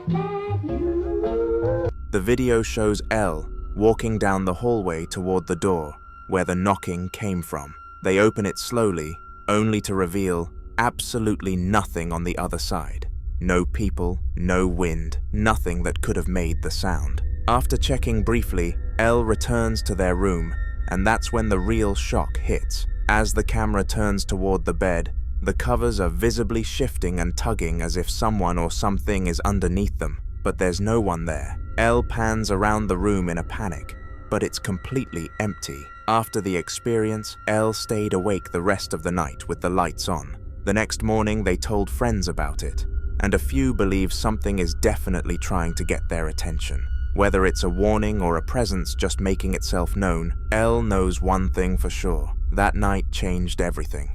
that you. The video shows Elle walking down the hallway toward the door where the knocking came from. They open it slowly, only to reveal absolutely nothing on the other side. No people, no wind, nothing that could have made the sound. After checking briefly, Elle returns to their room, and that's when the real shock hits. As the camera turns toward the bed, the covers are visibly shifting and tugging as if someone or something is underneath them, but there's no one there. Elle pans around the room in a panic, but it's completely empty. After the experience, Elle stayed awake the rest of the night with the lights on. The next morning, they told friends about it, and a few believe something is definitely trying to get their attention. Whether it's a warning or a presence just making itself known, Elle knows one thing for sure. That night changed everything.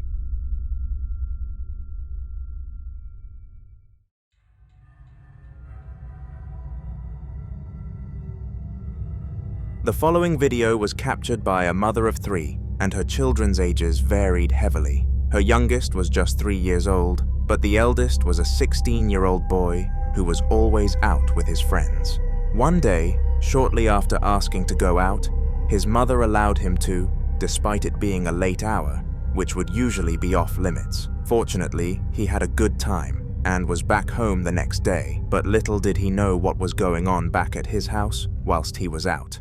The following video was captured by a mother of 3, and her children's ages varied heavily. Her youngest was just 3 years old, but the eldest was a 16-year-old boy who was always out with his friends. One day, shortly after asking to go out, his mother allowed him to, despite it being a late hour, which would usually be off limits. Fortunately, he had a good time and was back home the next day, but little did he know what was going on back at his house whilst he was out.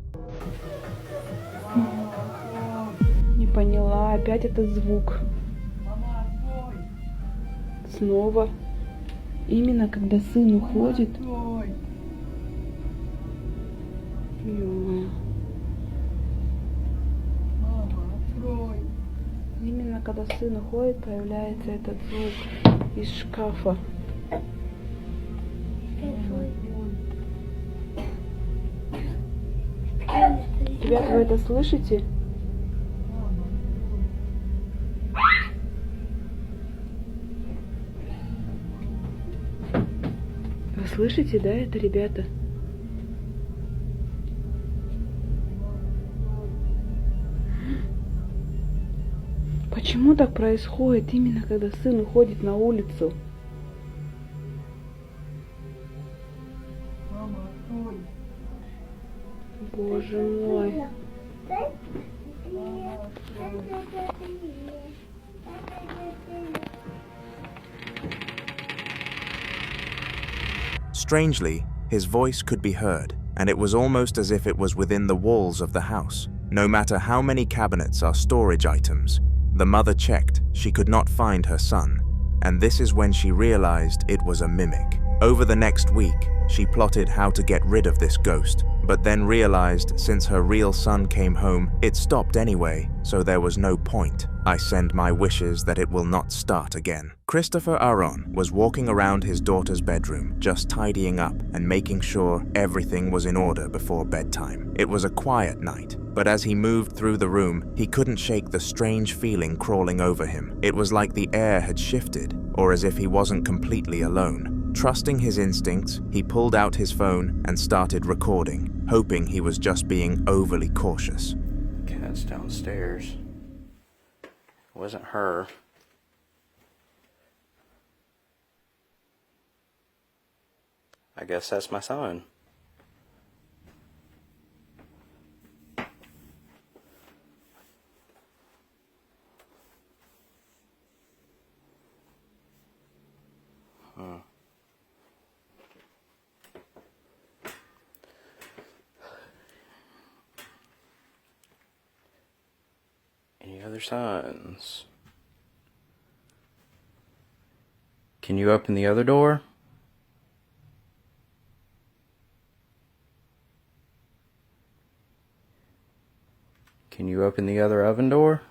Не поняла, опять этот звук. Снова. Именно когда сын уходит. Именно когда сын уходит, появляется этот звук из шкафа. Ребята, вы это слышите? Вы слышите, да, это, ребята? Почему так происходит именно когда сын уходит на улицу? Боже мой. Strangely, his voice could be heard, and it was almost as if it was within the walls of the house. No matter how many cabinets are storage items, the mother checked, she could not find her son, and this is when she realized it was a mimic. Over the next week, she plotted how to get rid of this ghost, but then realized since her real son came home, it stopped anyway, so there was no point. I send my wishes that it will not start again. Christopher Aron was walking around his daughter's bedroom, just tidying up and making sure everything was in order before bedtime. It was a quiet night, but as he moved through the room, he couldn't shake the strange feeling crawling over him. It was like the air had shifted, or as if he wasn't completely alone. Trusting his instincts, he pulled out his phone and started recording, hoping he was just being overly cautious. Cat's downstairs. It wasn't her. I guess that's my son. Any other signs? Can you open the other door? Can you open the other oven door?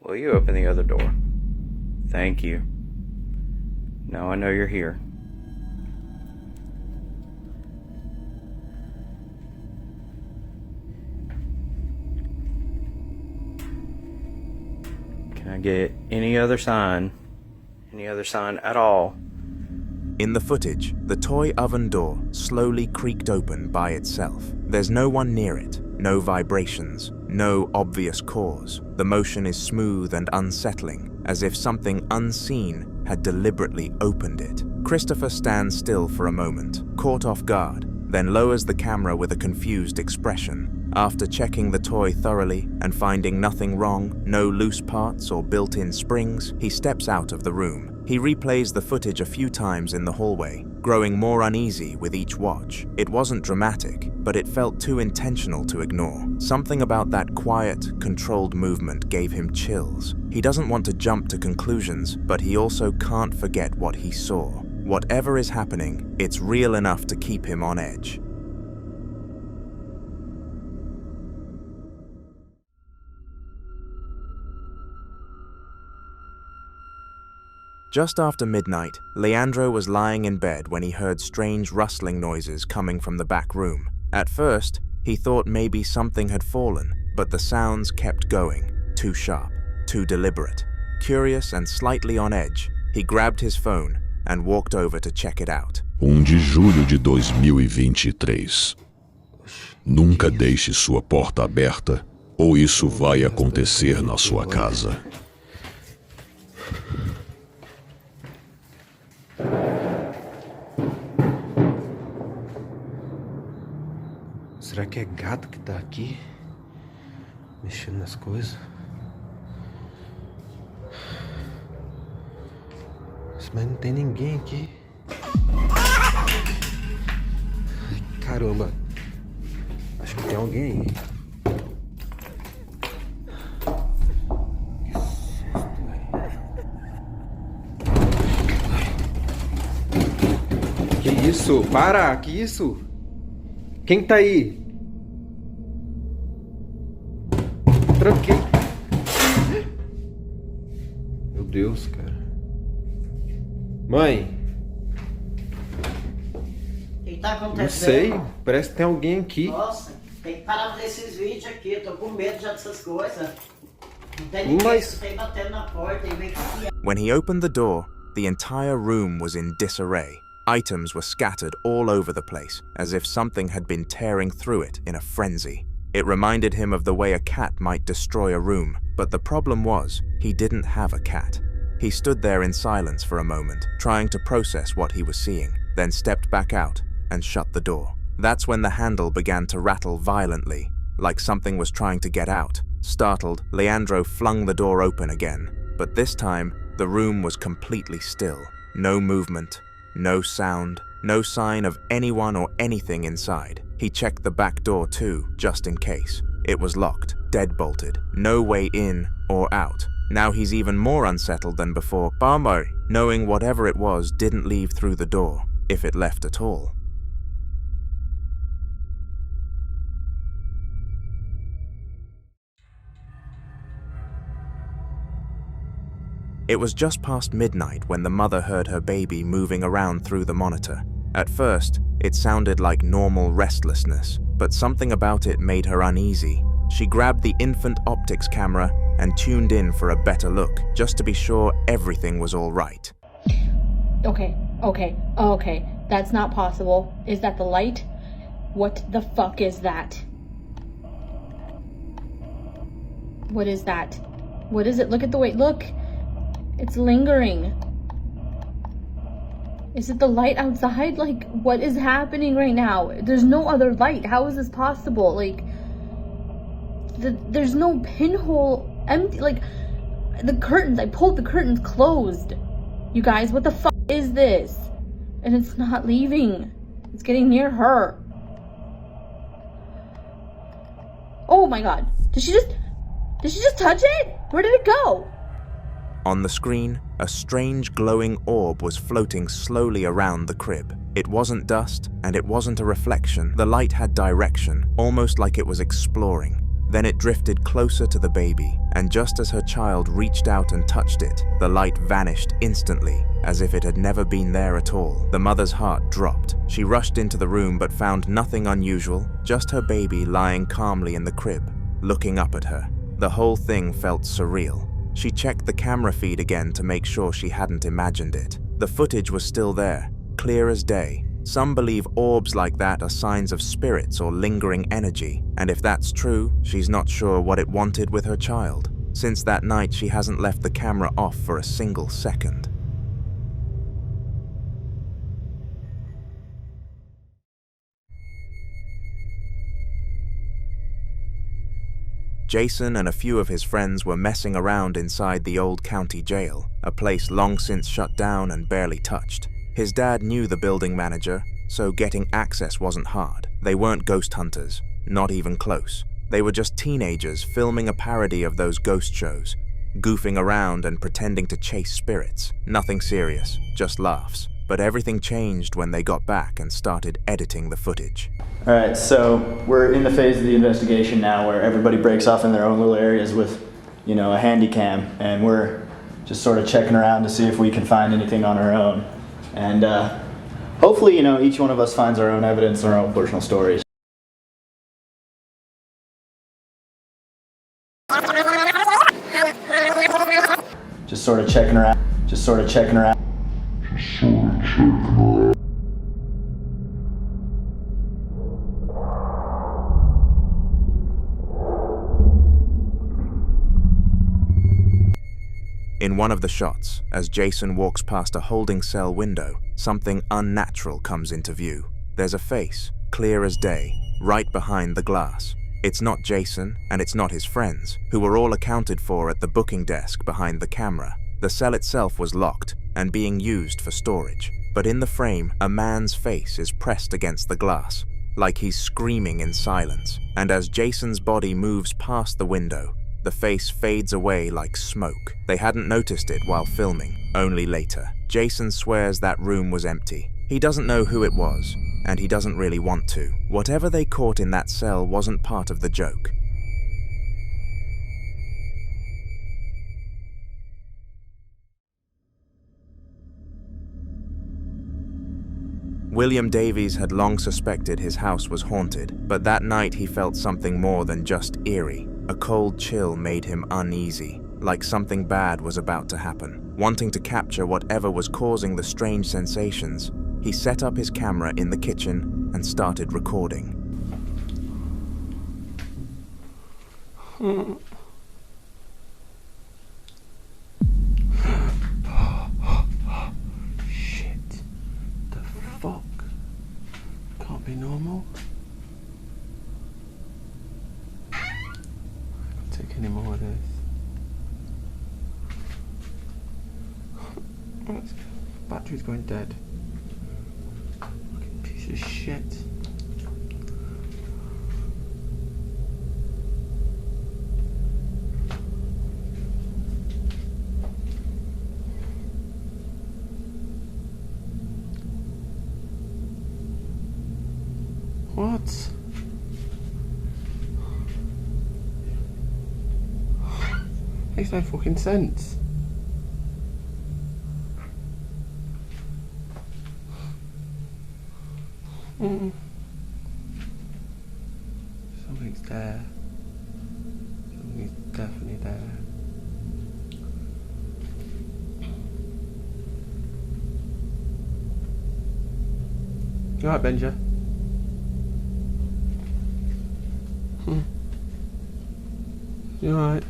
Will you open the other door? Thank you. Now I know you're here. Can I get any other sign? Any other sign at all? In the footage, the toy oven door slowly creaked open by itself. There's no one near it, no vibrations, no obvious cause. The motion is smooth and unsettling, as if something unseen had deliberately opened it. Christopher stands still for a moment, caught off guard, then lowers the camera with a confused expression. After checking the toy thoroughly and finding nothing wrong, no loose parts or built-in springs, he steps out of the room. He replays the footage a few times in the hallway, growing more uneasy with each watch. It wasn't dramatic, but it felt too intentional to ignore. Something about that quiet, controlled movement gave him chills. He doesn't want to jump to conclusions, but he also can't forget what he saw. Whatever is happening, it's real enough to keep him on edge. Just after midnight, Leandro was lying in bed when he heard strange rustling noises coming from the back room. At first, he thought maybe something had fallen, but the sounds kept going, too sharp, too deliberate. Curious and slightly on edge, he grabbed his phone and walked over to check it out. 1 de julho de 2023. Nunca deixe sua porta aberta, ou isso vai acontecer na sua casa. Será que é gato que tá aqui? Mexendo nas coisas? Mas não tem ninguém aqui. Ai, caramba. Acho que tem alguém aí. Que isso? Para! Que isso? Quem tá aí? Tranquei. Meu Deus, cara. Mãe. O que tá acontecendo? Não sei. Parece que tem alguém aqui. Nossa, tem que parar de ver esses vídeos aqui. Eu tô com medo já dessas coisas. Não tem ninguém, Mas... tem batendo na porta e vem que... When he opened the door, the entire room was in disarray. Items were scattered all over the place, as if something had been tearing through it in a frenzy. It reminded him of the way a cat might destroy a room, but the problem was, he didn't have a cat. He stood there in silence for a moment, trying to process what he was seeing, then stepped back out and shut the door. That's when the handle began to rattle violently, like something was trying to get out. Startled, Leandro flung the door open again, but this time, the room was completely still. No movement, no sound, no sign of anyone or anything inside. He checked the back door too, just in case. It was locked, dead-bolted, no way in or out. Now he's even more unsettled than before, knowing whatever it was didn't leave through the door, if it left at all. It was just past midnight when the mother heard her baby moving around through the monitor. At first, it sounded like normal restlessness, but something about it made her uneasy. She grabbed the infant optics camera and tuned in for a better look, just to be sure everything was all right. Okay. That's not possible. Is that the light? What the fuck is that? What is that? What is it? Look at the way, look! It's lingering. Is it the light outside? Like, what is happening right now? There's no other light. How is this possible? Like, there's no pinhole empty. Like, the curtains, I pulled the curtains closed. You guys, what the fuck is this? And it's not leaving. It's getting near her. Oh my god. Did she just touch it? Where did it go? On the screen, a strange glowing orb was floating slowly around the crib. It wasn't dust, and it wasn't a reflection. The light had direction, almost like it was exploring. Then it drifted closer to the baby, and just as her child reached out and touched it, the light vanished instantly, as if it had never been there at all. The mother's heart dropped. She rushed into the room but found nothing unusual, just her baby lying calmly in the crib, looking up at her. The whole thing felt surreal. She checked the camera feed again to make sure she hadn't imagined it. The footage was still there, clear as day. Some believe orbs like that are signs of spirits or lingering energy, and if that's true, she's not sure what it wanted with her child. Since that night, she hasn't left the camera off for a single second. Jason and a few of his friends were messing around inside the old county jail, a place long since shut down and barely touched. His dad knew the building manager, so getting access wasn't hard. They weren't ghost hunters, not even close. They were just teenagers filming a parody of those ghost shows, goofing around and pretending to chase spirits. Nothing serious, just laughs. But everything changed when they got back and started editing the footage. All right, so we're in the phase of the investigation now where everybody breaks off in their own little areas with, you know, a handy cam, and we're just sort of checking around to see if we can find anything on our own. And hopefully, you know, each one of us finds our own evidence, our own personal stories. Just sort of checking around. In one of the shots, as Jason walks past a holding cell window, something unnatural comes into view. There's a face, clear as day, right behind the glass. It's not Jason, and it's not his friends, who were all accounted for at the booking desk behind the camera. The cell itself was locked and being used for storage. But in the frame, a man's face is pressed against the glass, like he's screaming in silence. And as Jason's body moves past the window, the face fades away like smoke. They hadn't noticed it while filming, only later. Jason swears that room was empty. He doesn't know who it was, and he doesn't really want to. Whatever they caught in that cell wasn't part of the joke. William Davies had long suspected his house was haunted, but that night he felt something more than just eerie. A cold chill made him uneasy, like something bad was about to happen. Wanting to capture whatever was causing the strange sensations, he set up his camera in the kitchen and started recording. Shit. The fuck? Can't be normal. I can't take any more of this. Battery's going dead. Fucking piece of shit. What? Makes no fucking sense. Something's there. Something's definitely there. You alright, Benja? You alright?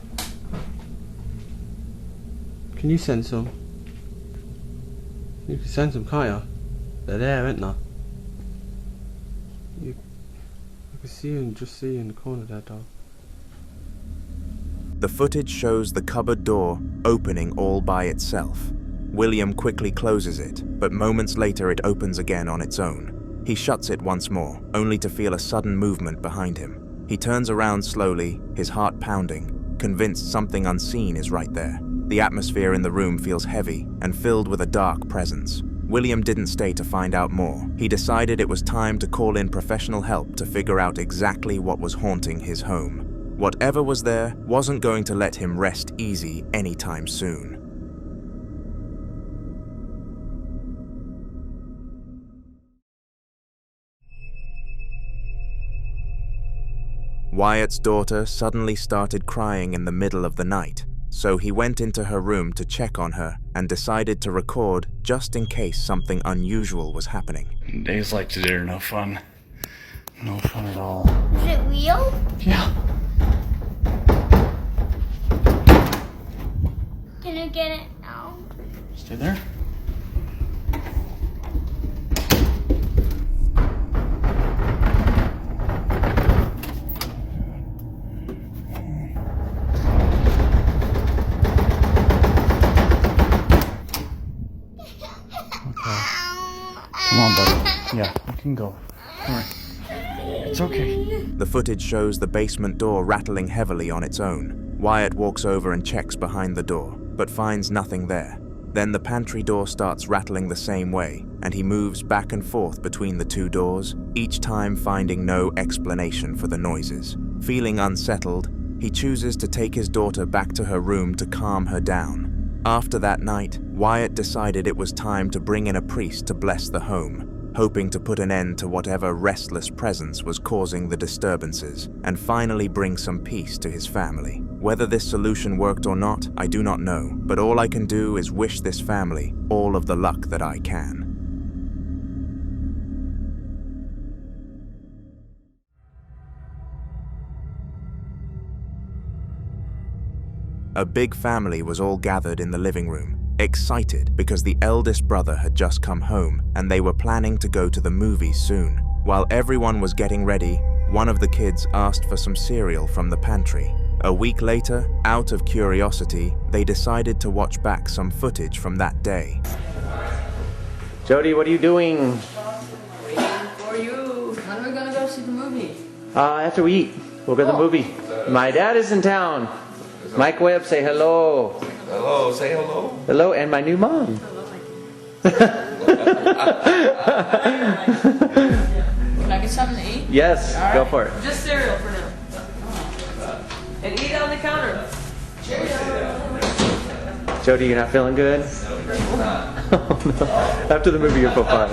Can you send some? You can send some, can't you? They're there, aren't they? I can see you, just see you in the corner there, dog. The footage shows the cupboard door opening all by itself. William quickly closes it, but moments later it opens again on its own. He shuts it once more, only to feel a sudden movement behind him. He turns around slowly, his heart pounding, convinced something unseen is right there. The atmosphere in the room feels heavy and filled with a dark presence. William didn't stay to find out more. He decided it was time to call in professional help to figure out exactly what was haunting his home. Whatever was there wasn't going to let him rest easy anytime soon. Wyatt's daughter suddenly started crying in the middle of the night, so he went into her room to check on her and decided to record just in case something unusual was happening. Days like today are no fun. No fun at all. Is it real? Yeah. Can you get it now? Stay there. Yeah, you can go. Alright. It's okay. The footage shows the basement door rattling heavily on its own. Wyatt walks over and checks behind the door, but finds nothing there. Then the pantry door starts rattling the same way, and he moves back and forth between the two doors, each time finding no explanation for the noises. Feeling unsettled, he chooses to take his daughter back to her room to calm her down. After that night, Wyatt decided it was time to bring in a priest to bless the home, hoping to put an end to whatever restless presence was causing the disturbances, and finally bring some peace to his family. Whether this solution worked or not, I do not know, but all I can do is wish this family all of the luck that I can. A big family was all gathered in the living room, excited because the eldest brother had just come home and they were planning to go to the movies soon. While everyone was getting ready, one of the kids asked for some cereal from the pantry. A week later, out of curiosity, they decided to watch back some footage from that day. Jody, what are you doing? Waiting for you. When are we gonna go see the movie? After we eat, we'll go to the movie. My dad is in town. Mike Webb, say hello. Hello, say hello. Hello, and my new mom. Can I get something to eat? Yes, All go right. for it. Just cereal for now. And eat on the counter. Jody, you're not feeling good? Oh, no. After the movie, you'll feel fine.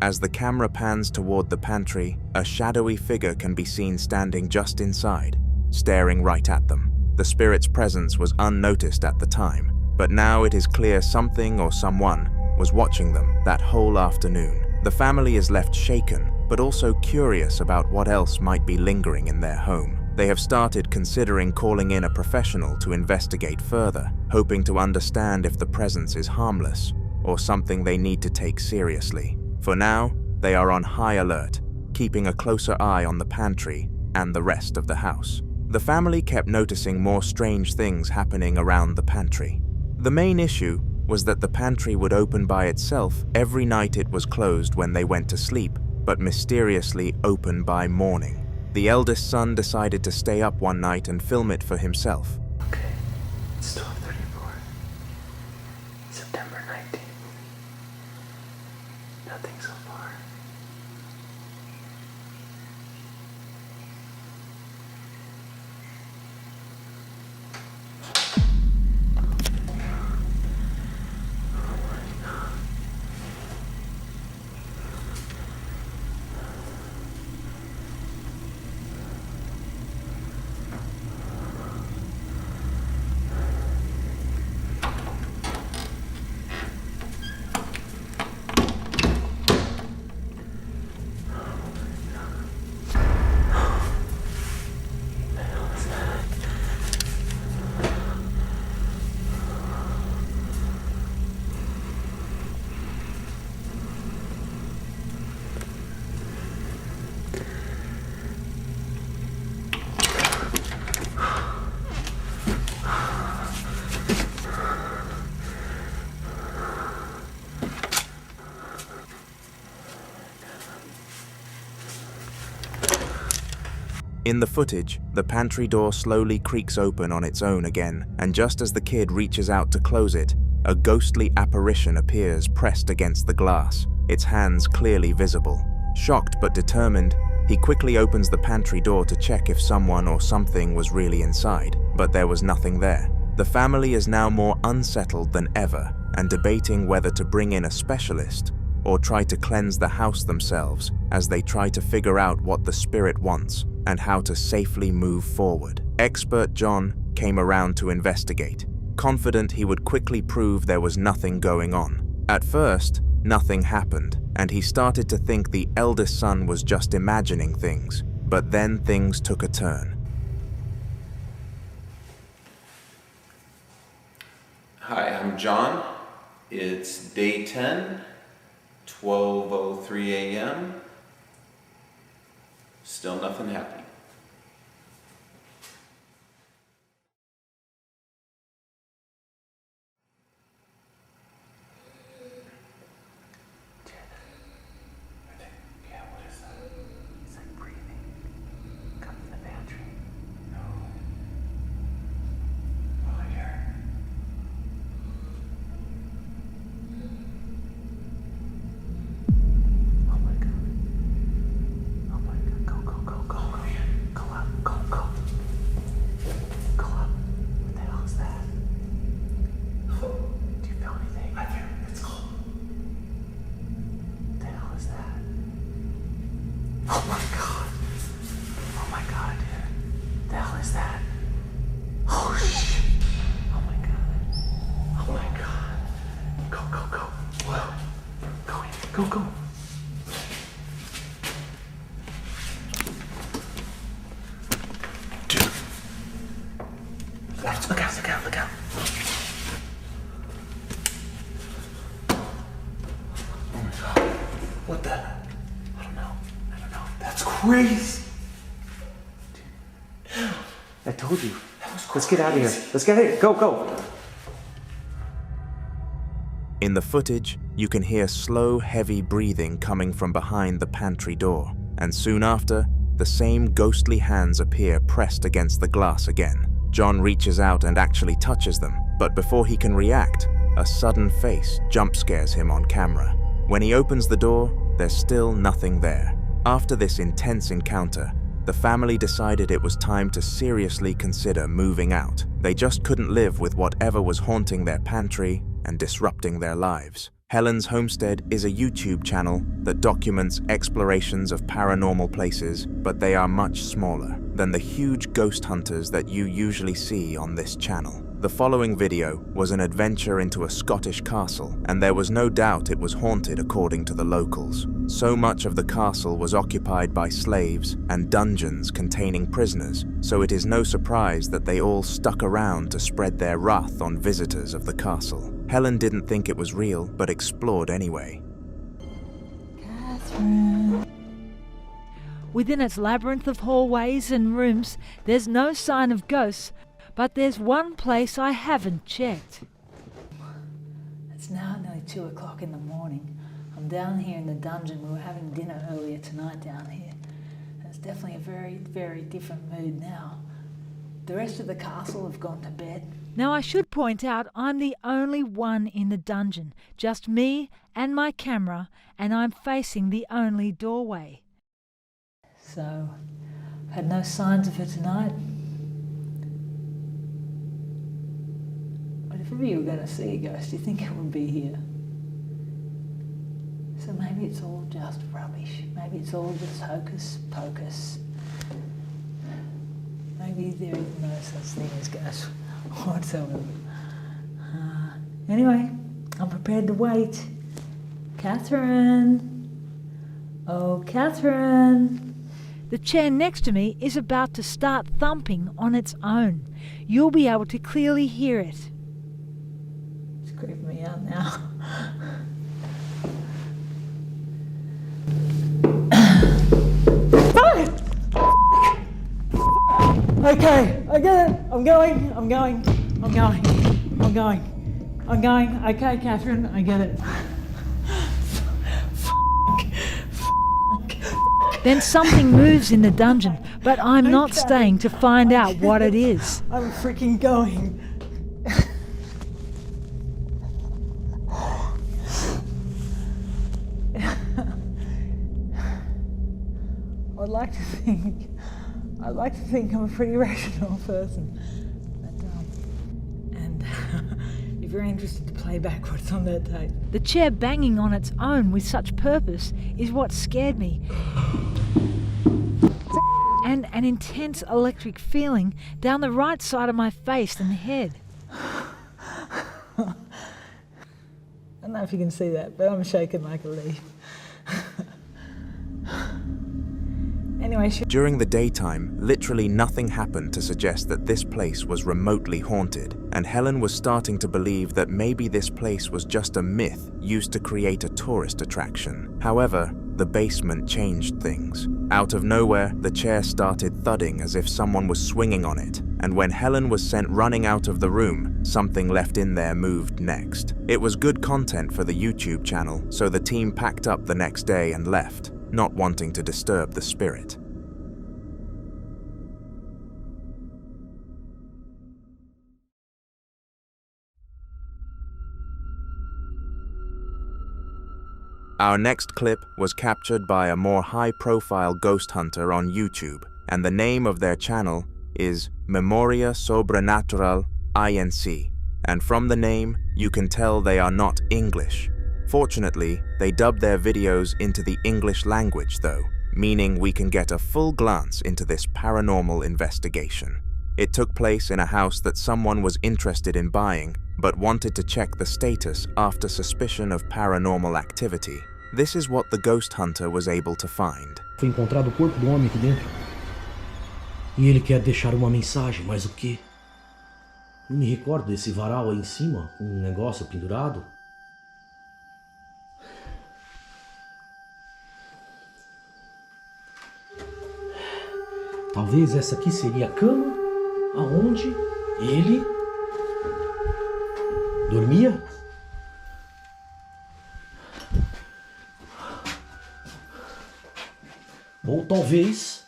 As the camera pans toward the pantry, a shadowy figure can be seen standing just inside, staring right at them. The spirit's presence was unnoticed at the time, but now it is clear something or someone was watching them that whole afternoon. The family is left shaken, but also curious about what else might be lingering in their home. They have started considering calling in a professional to investigate further, hoping to understand if the presence is harmless or something they need to take seriously. For now, they are on high alert, keeping a closer eye on the pantry and the rest of the house. The family kept noticing more strange things happening around the pantry. The main issue was that the pantry would open by itself every night it was closed when they went to sleep, but mysteriously open by morning. The eldest son decided to stay up one night and film it for himself. Okay, it's 12:34. September 19th. Nothing so far. In the footage, the pantry door slowly creaks open on its own again, and just as the kid reaches out to close it, a ghostly apparition appears pressed against the glass, its hands clearly visible. Shocked but determined, he quickly opens the pantry door to check if someone or something was really inside, but there was nothing there. The family is now more unsettled than ever and debating whether to bring in a specialist or try to cleanse the house themselves as they try to figure out what the spirit wants and how to safely move forward. Expert John came around to investigate, confident he would quickly prove there was nothing going on. At first, nothing happened, and he started to think the eldest son was just imagining things, but then things took a turn. I'm John. It's day 10, 12:03 a.m. Still nothing happening. Yeah, what is that? It's like breathing. Come from the pantry. No. Oh, here. Oh my god. Oh my god. Go, go, go, go, go. Go up, go, go. Go up. What the hell is that? Do you feel anything? I do. It's cold. What the hell is that? Oh my god. Oh my god, dude. The hell is that? Oh shit. Oh my god. Oh my god. Go, go, go. Whoa. Go in. Go, go. Dude. Look out, look out, look out. Oh my god. What the? I don't know. That's crazy. Dude. I told you. Let's get out of here. Let's get out of here. Go, go. In the footage, you can hear slow, heavy breathing coming from behind the pantry door, and soon after, the same ghostly hands appear pressed against the glass again. John reaches out and actually touches them, but before he can react, a sudden face jump scares him on camera. When he opens the door, there's still nothing there. After this intense encounter, the family decided it was time to seriously consider moving out. They just couldn't live with whatever was haunting their pantry and disrupting their lives. Helen's Homestead is a YouTube channel that documents explorations of paranormal places, but they are much smaller than the huge ghost hunters that you usually see on this channel. The following video was an adventure into a Scottish castle, and there was no doubt it was haunted according to the locals. So much of the castle was occupied by slaves and dungeons containing prisoners, so it is no surprise that they all stuck around to spread their wrath on visitors of the castle. Helen didn't think it was real, but explored anyway. Catherine. Within its labyrinth of hallways and rooms, there's no sign of ghosts, but there's one place I haven't checked. It's now nearly 2 o'clock in the morning. I'm down here in the dungeon. We were having dinner earlier tonight down here. It's definitely a very, very different mood now. The rest of the castle have gone to bed. Now I should point out I'm the only one in the dungeon, just me and my camera, and I'm facing the only doorway. So, had no signs of her tonight. But if ever you were going to see a ghost, do you think it would be here? So maybe it's all just rubbish. Maybe it's all just hocus pocus. Maybe there is no such thing as ghosts whatsoever. Anyway, I'm prepared to wait. Catherine. Oh, Catherine. The chair next to me is about to start thumping on its own. You'll be able to clearly hear it. It's creeping me out now. Okay, I get it. I'm going. Okay, Catherine, I get it. Then something moves in the dungeon, but I'm not staying to find out what it is. I'm freaking going. I'd like to think I'm a pretty rational person. But, if you're interested to play back what's on that tape. The chair banging on its own with such purpose is what scared me. And an intense electric feeling down the right side of my face and head. I don't know if you can see that, but I'm shaking like a leaf. Anyway, During the daytime, literally nothing happened to suggest that this place was remotely haunted, and Helen was starting to believe that maybe this place was just a myth used to create a tourist attraction. However, the basement changed things. Out of nowhere, the chair started thudding as if someone was swinging on it, and when Helen was sent running out of the room, something left in there moved next. It was good content for the YouTube channel, so the team packed up the next day and left, not wanting to disturb the spirit. Our next clip was captured by a more high-profile ghost hunter on YouTube, and the name of their channel is Memoria Sobrenatural Inc. And from the name, you can tell they are not English. Fortunately, they dubbed their videos into the English language though, meaning we can get a full glance into this paranormal investigation. It took place in a house that someone was interested in buying, but wanted to check the status after suspicion of paranormal activity. This is what the ghost hunter was able to find. Foi encontrado o corpo do homem aqui dentro. E ele quer deixar uma mensagem, mas o quê? Não me recordo desse varal aí em cima, com um negócio pendurado. Talvez essa aqui seria a cama aonde ele dormia? Ou talvez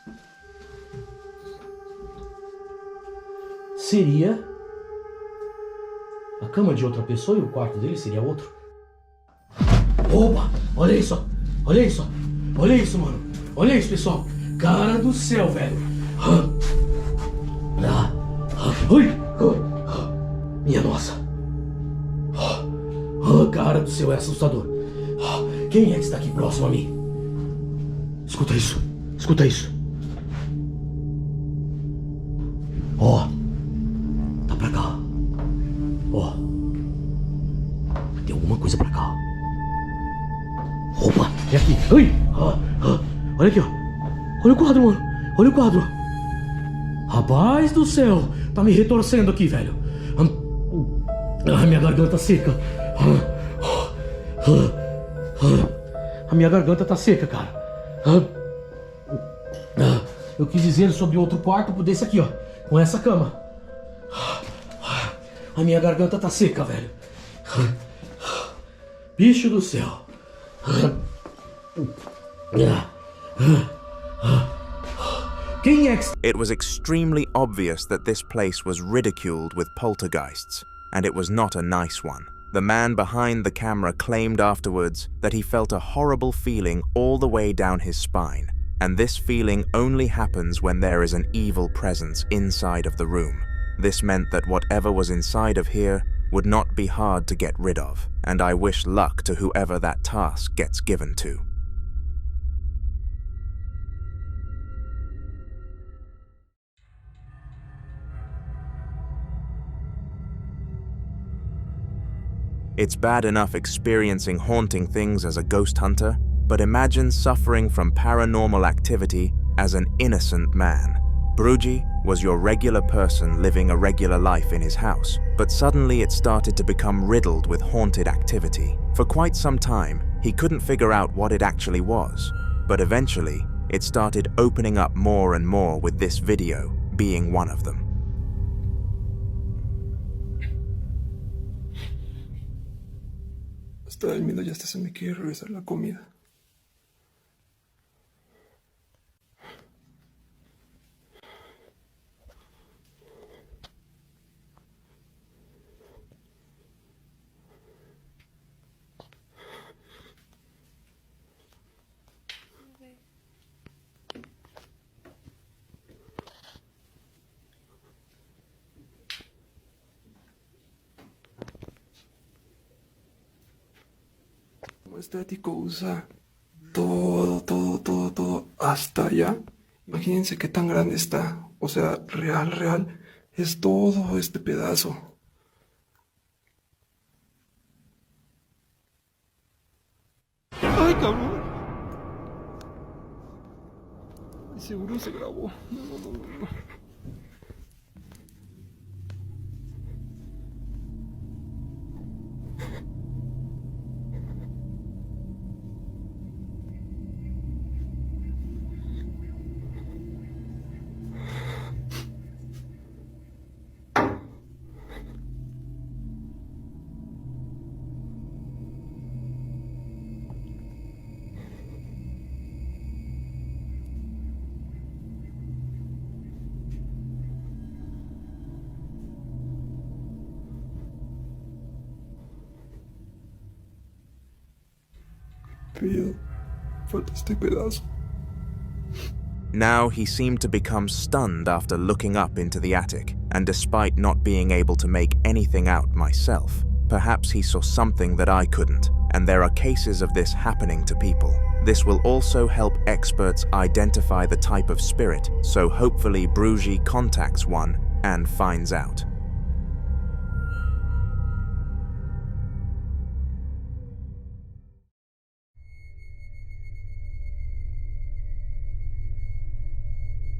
seria a cama de outra pessoa e o quarto dele seria outro. Opa! Olha isso! Olha isso! Olha isso, mano! Olha isso, pessoal! Cara do céu, velho! Minha nossa! Cara do céu, é assustador! Quem é que está aqui próximo a mim? Escuta isso! Escuta isso! Ó! Tá pra cá! Ó! Tem alguma coisa pra cá! Opa! É aqui! Ai! Olha aqui, ó! Olha o quadro, mano! Olha o quadro! Rapaz do céu! Tá me retorcendo aqui, velho! Ai, minha garganta seca! A minha garganta tá seca, cara! Eu quis dizer sobre outro quarto desse aqui, ó. Com essa cama. A minha garganta tá seca, velho. Bicho do céu. Quem é que... It was extremely obvious that this place was ridiculed with poltergeists, and it was not a nice one. The man behind the camera claimed afterwards that he felt a horrible feeling all the way down his spine, and this feeling only happens when there is an evil presence inside of the room. This meant that whatever was inside of here would not be hard to get rid of, and I wish luck to whoever that task gets given to. It's bad enough experiencing haunting things as a ghost hunter, but imagine suffering from paranormal activity as an innocent man. Brugi was your regular person living a regular life in his house, but suddenly it started to become riddled with haunted activity. For quite some time, he couldn't figure out what it actually was, but eventually, it started opening up more and more with this video being one of them. Hasta el miedo ya hasta se me quiere regresar la comida. Estético usa todo hasta allá. Imagínense qué tan grande está. O sea, real es todo este pedazo. Ay, cabrón. Seguro se grabó. No. Pido, falta este pedazo. Now he seemed to become stunned after looking up into the attic, and despite not being able to make anything out myself, perhaps he saw something that I couldn't, and there are cases of this happening to people. This will also help experts identify the type of spirit, so hopefully Brugi contacts one and finds out.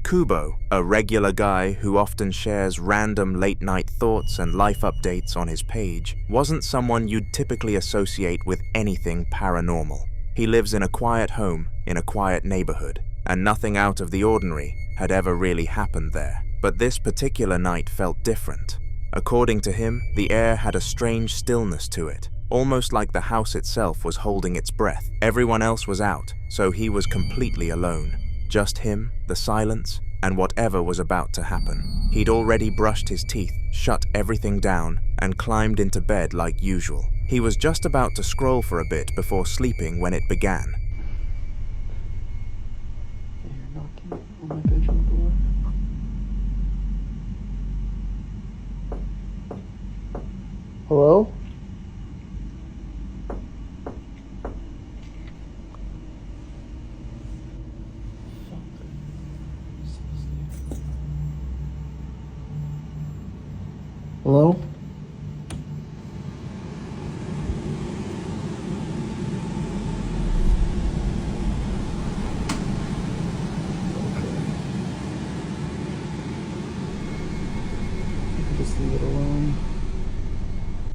Kubo, a regular guy who often shares random late-night thoughts and life updates on his page, wasn't someone you'd typically associate with anything paranormal. He lives in a quiet home, in a quiet neighborhood, and nothing out of the ordinary had ever really happened there. But this particular night felt different. According to him, the air had a strange stillness to it, almost like the house itself was holding its breath. Everyone else was out, so he was completely alone. Just him, the silence, and whatever was about to happen. He'd already brushed his teeth, shut everything down, and climbed into bed like usual. He was just about to scroll for a bit before sleeping when it began. You're knocking on my bedroom door. Hello? Hello? Just leave it alone.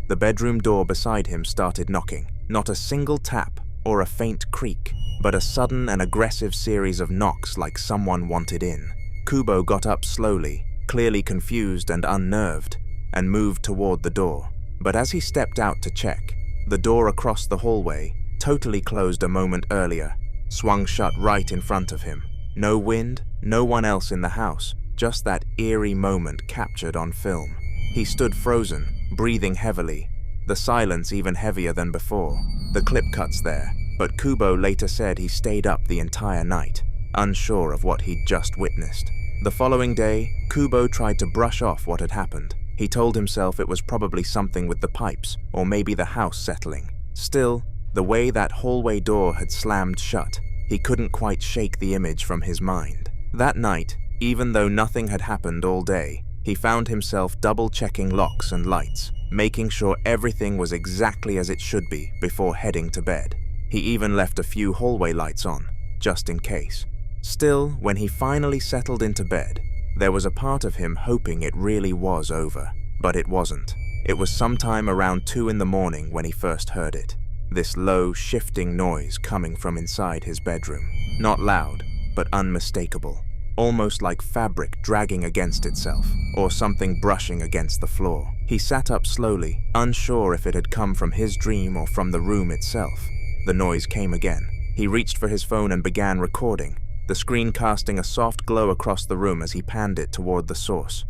The bedroom door beside him started knocking. Not a single tap or a faint creak, but a sudden and aggressive series of knocks like someone wanted in. Kubo got up slowly, clearly confused and unnerved, and moved toward the door. But as he stepped out to check, the door across the hallway, totally closed a moment earlier, swung shut right in front of him. No wind, no one else in the house, just that eerie moment captured on film. He stood frozen, breathing heavily, the silence even heavier than before. The clip cuts there, but Kubo later said he stayed up the entire night, unsure of what he'd just witnessed. The following day, Kubo tried to brush off what had happened. He told himself it was probably something with the pipes, or maybe the house settling. Still, the way that hallway door had slammed shut, he couldn't quite shake the image from his mind. That night, even though nothing had happened all day, he found himself double-checking locks and lights, making sure everything was exactly as it should be before heading to bed. He even left a few hallway lights on, just in case. Still, when he finally settled into bed, there was a part of him hoping it really was over, but it wasn't. It was sometime around 2 in the morning when he first heard it. This low, shifting noise coming from inside his bedroom. Not loud, but unmistakable. Almost like fabric dragging against itself, or something brushing against the floor. He sat up slowly, unsure if it had come from his dream or from the room itself. The noise came again. He reached for his phone and began recording, the screen casting a soft glow across the room as he panned it toward the source.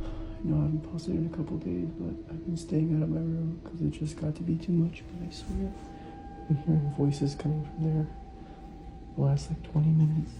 I know I haven't posted in a couple days, but I've been staying out of my room because it just got to be too much, but I swear, I've been hearing voices coming from there the last like 20 minutes.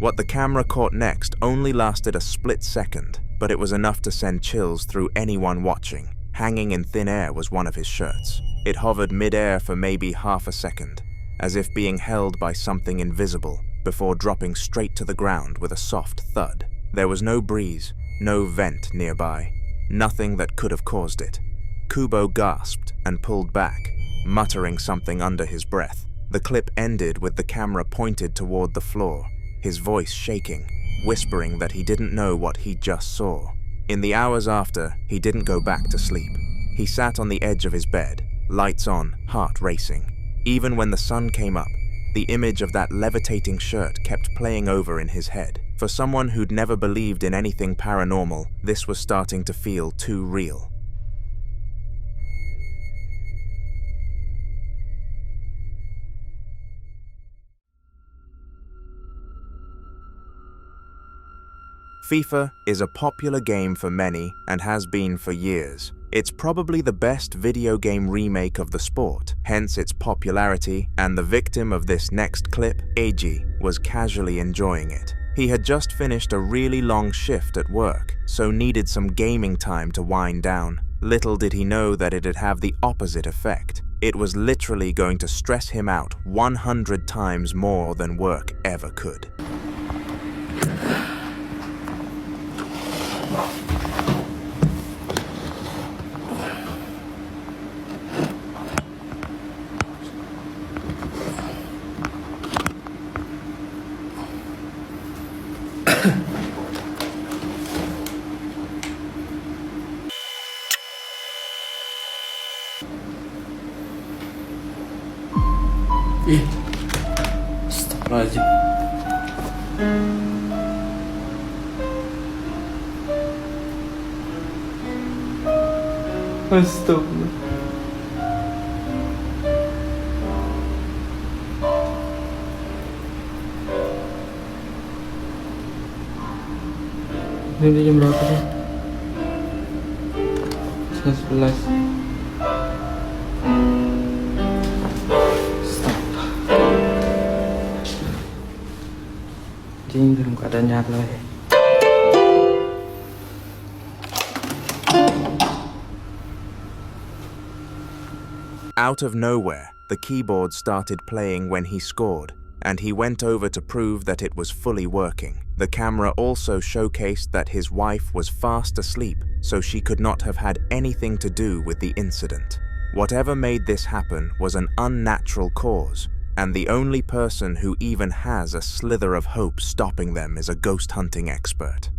What the camera caught next only lasted a split second, but it was enough to send chills through anyone watching. Hanging in thin air was one of his shirts. It hovered mid-air for maybe half a second, as if being held by something invisible, before dropping straight to the ground with a soft thud. There was no breeze, no vent nearby, nothing that could have caused it. Kubo gasped and pulled back, muttering something under his breath. The clip ended with the camera pointed toward the floor, his voice shaking, whispering that he didn't know what he just saw. In the hours after, he didn't go back to sleep. He sat on the edge of his bed, lights on, heart racing. Even when the sun came up, the image of that levitating shirt kept playing over in his head. For someone who'd never believed in anything paranormal, this was starting to feel too real. FIFA is a popular game for many and has been for years. It's probably the best video game remake of the sport, hence its popularity, and the victim of this next clip, Eiji, was casually enjoying it. He had just finished a really long shift at work, so needed some gaming time to wind down. Little did he know that it'd have the opposite effect. It was literally going to stress him out 100 times more than work ever could. Astagfirullahaladzim. Astagfirullah. Ini jam berapa sih? 11. Belum keadaan nyala ya. Out of nowhere, the keyboard started playing when he scored, and he went over to prove that it was fully working. The camera also showcased that his wife was fast asleep, so she could not have had anything to do with the incident. Whatever made this happen was an unnatural cause, and the only person who even has a slither of hope stopping them is a ghost hunting expert.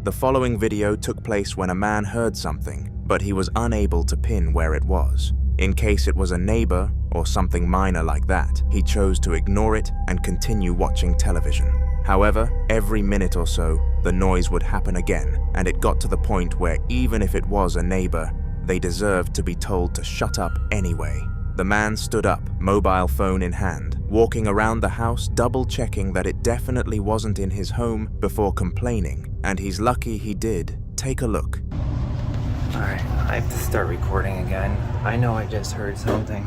The following video took place when a man heard something, but he was unable to pin where it was. In case it was a neighbor or something minor like that, he chose to ignore it and continue watching television. However, every minute or so, the noise would happen again, and it got to the point where even if it was a neighbor, they deserved to be told to shut up anyway. The man stood up, mobile phone in hand, walking around the house double-checking that it definitely wasn't in his home before complaining, and he's lucky he did. Take a look. Alright, I have to start recording again. I know I just heard something.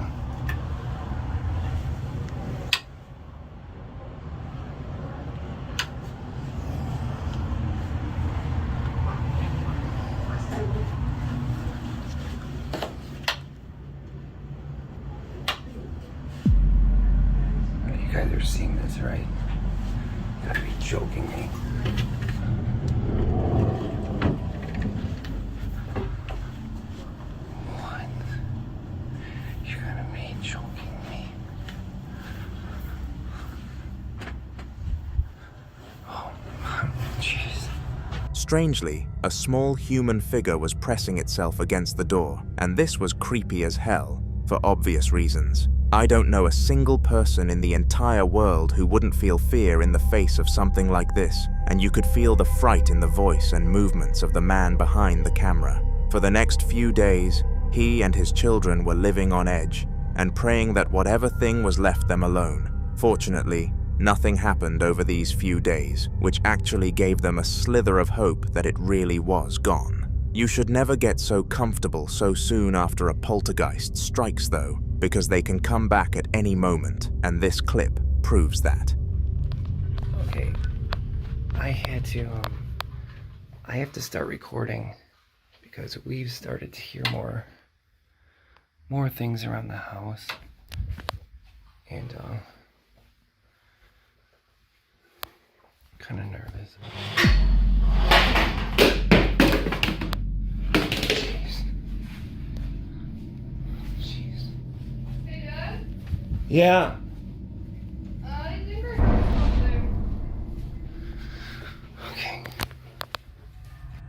You guys are seeing this, right? You gotta be joking me. What? You gotta be joking me. Oh, jeez. Strangely, a small human figure was pressing itself against the door, and this was creepy as hell, for obvious reasons. I don't know a single person in the entire world who wouldn't feel fear in the face of something like this, and you could feel the fright in the voice and movements of the man behind the camera. For the next few days, he and his children were living on edge, and praying that whatever thing was left them alone. Fortunately, nothing happened over these few days, which actually gave them a slither of hope that it really was gone. You should never get so comfortable so soon after a poltergeist strikes though, because they can come back at any moment, and this clip proves that. Okay, I have to start recording because we've started to hear more more things around the house. And kind of nervous. Jeez. Hey, Dad? Yeah. I think we're something. Okay.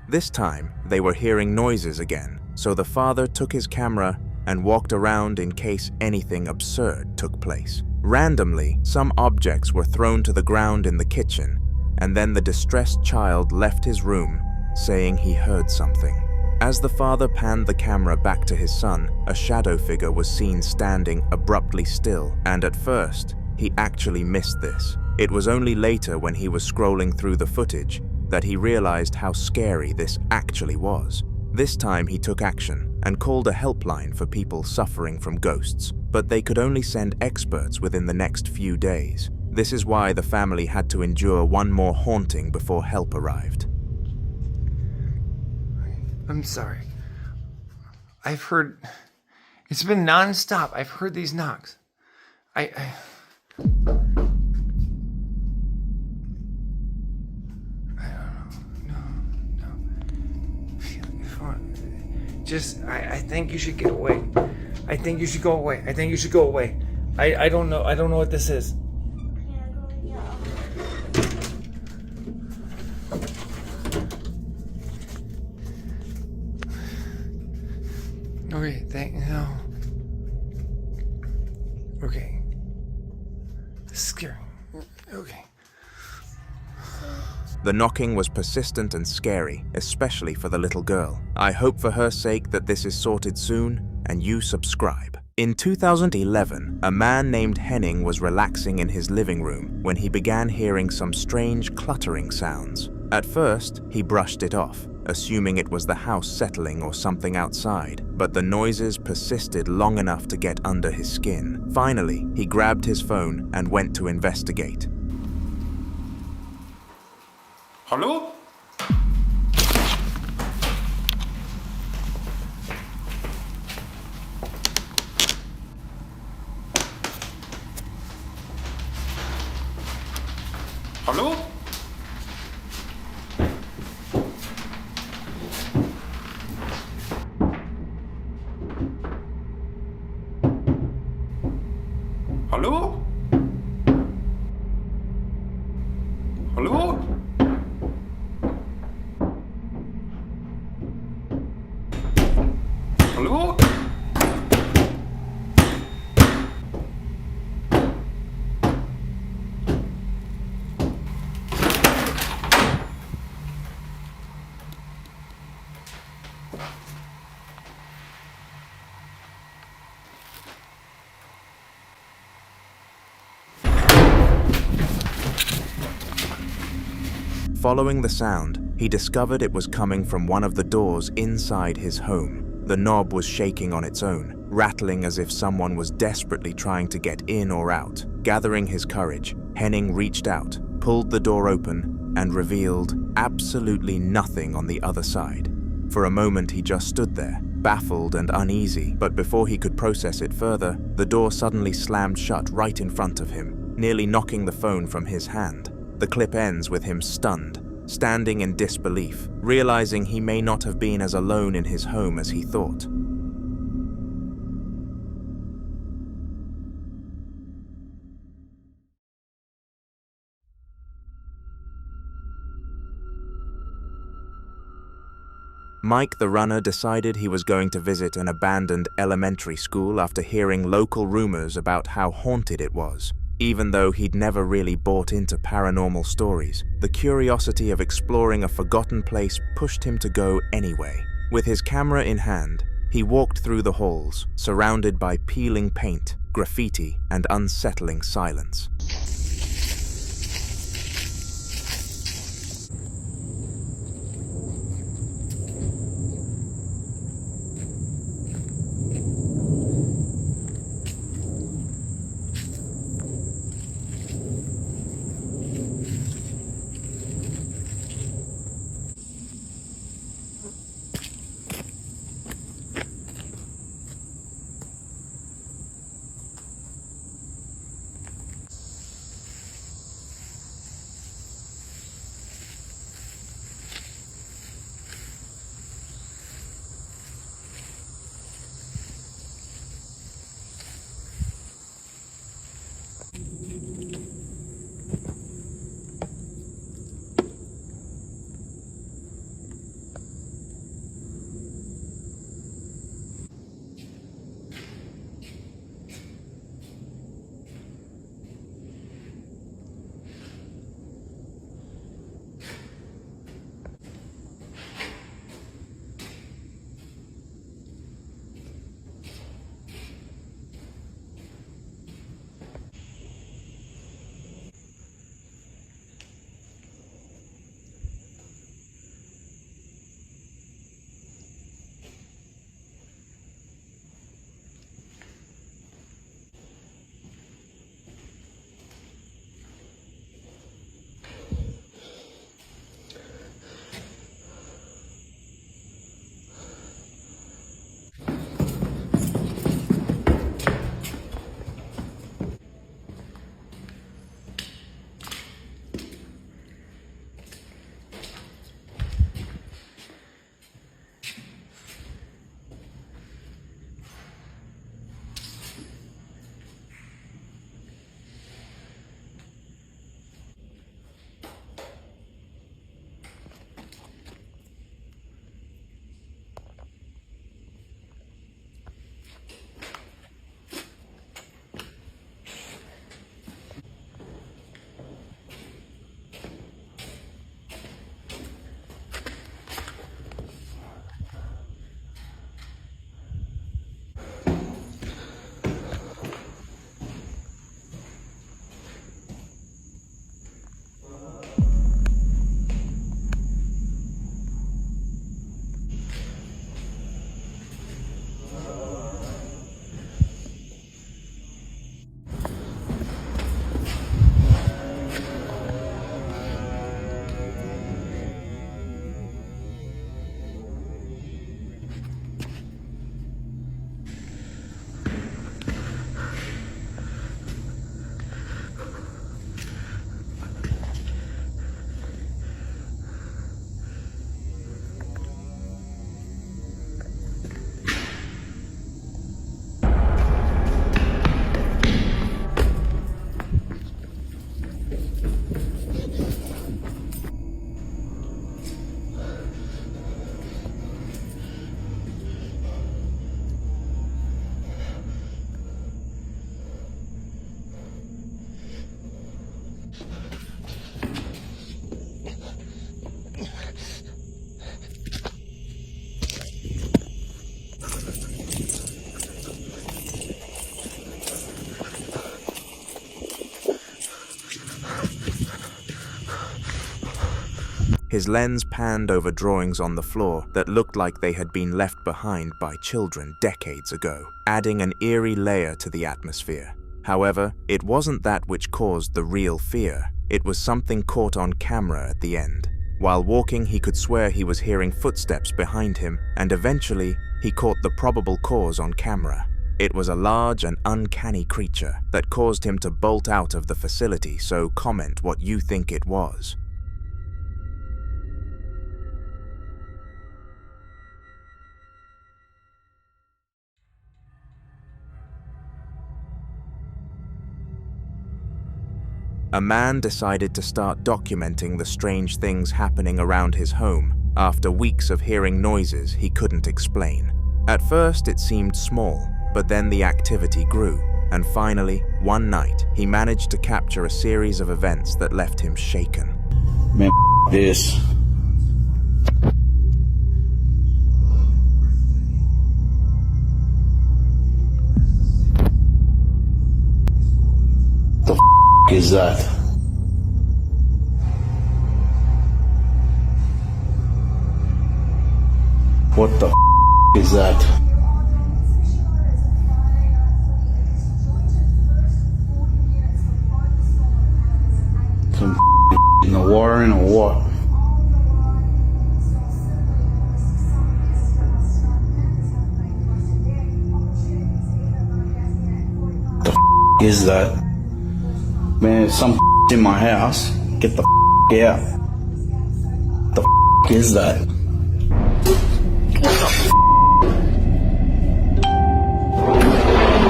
This time, they were hearing noises again, so the father took his camera and walked around in case anything absurd took place. Randomly, some objects were thrown to the ground in the kitchen, and then the distressed child left his room, saying he heard something. As the father panned the camera back to his son, a shadow figure was seen standing abruptly still, and at first, he actually missed this. It was only later when he was scrolling through the footage that he realized how scary this actually was. This time he took action and called a helpline for people suffering from ghosts, but they could only send experts within the next few days. This is why the family had to endure one more haunting before help arrived. I'm sorry. I've heard... It's been non-stop. I've heard these knocks. I don't know. No. Just, I think you should get away. I think you should go away. I think you should go away. I don't know. I don't know what this is. Okay, no. Okay. This is scary. Okay. The knocking was persistent and scary, especially for the little girl. I hope for her sake that this is sorted soon and you subscribe. In 2011, a man named Henning was relaxing in his living room when he began hearing some strange cluttering sounds. At first, he brushed it off, assuming it was the house settling or something outside, but the noises persisted long enough to get under his skin. Finally, he grabbed his phone and went to investigate. Hallo? Hallo? Hallo? Hallo? Hallo? Following the sound, he discovered it was coming from one of the doors inside his home. The knob was shaking on its own, rattling as if someone was desperately trying to get in or out. Gathering his courage, Henning reached out, pulled the door open, and revealed absolutely nothing on the other side. For a moment he just stood there, baffled and uneasy, but before he could process it further, the door suddenly slammed shut right in front of him, nearly knocking the phone from his hand. The clip ends with him stunned, standing in disbelief, realizing he may not have been as alone in his home as he thought. Mike the runner decided he was going to visit an abandoned elementary school after hearing local rumors about how haunted it was. Even though he'd never really bought into paranormal stories, the curiosity of exploring a forgotten place pushed him to go anyway. With his camera in hand, he walked through the halls, surrounded by peeling paint, graffiti, and unsettling silence. His lens panned over drawings on the floor that looked like they had been left behind by children decades ago, adding an eerie layer to the atmosphere. However, it wasn't that which caused the real fear. It was something caught on camera at the end. While walking, he could swear he was hearing footsteps behind him, and eventually, he caught the probable cause on camera. It was a large and uncanny creature that caused him to bolt out of the facility, so comment what you think it was. A man decided to start documenting the strange things happening around his home after weeks of hearing noises he couldn't explain. At first it seemed small, but then the activity grew, and finally, one night, he managed to capture a series of events that left him shaken. Man, this. The is that? What the is that? Some in the water and a what? The is that? Man, some in my house. Get the out. The is that?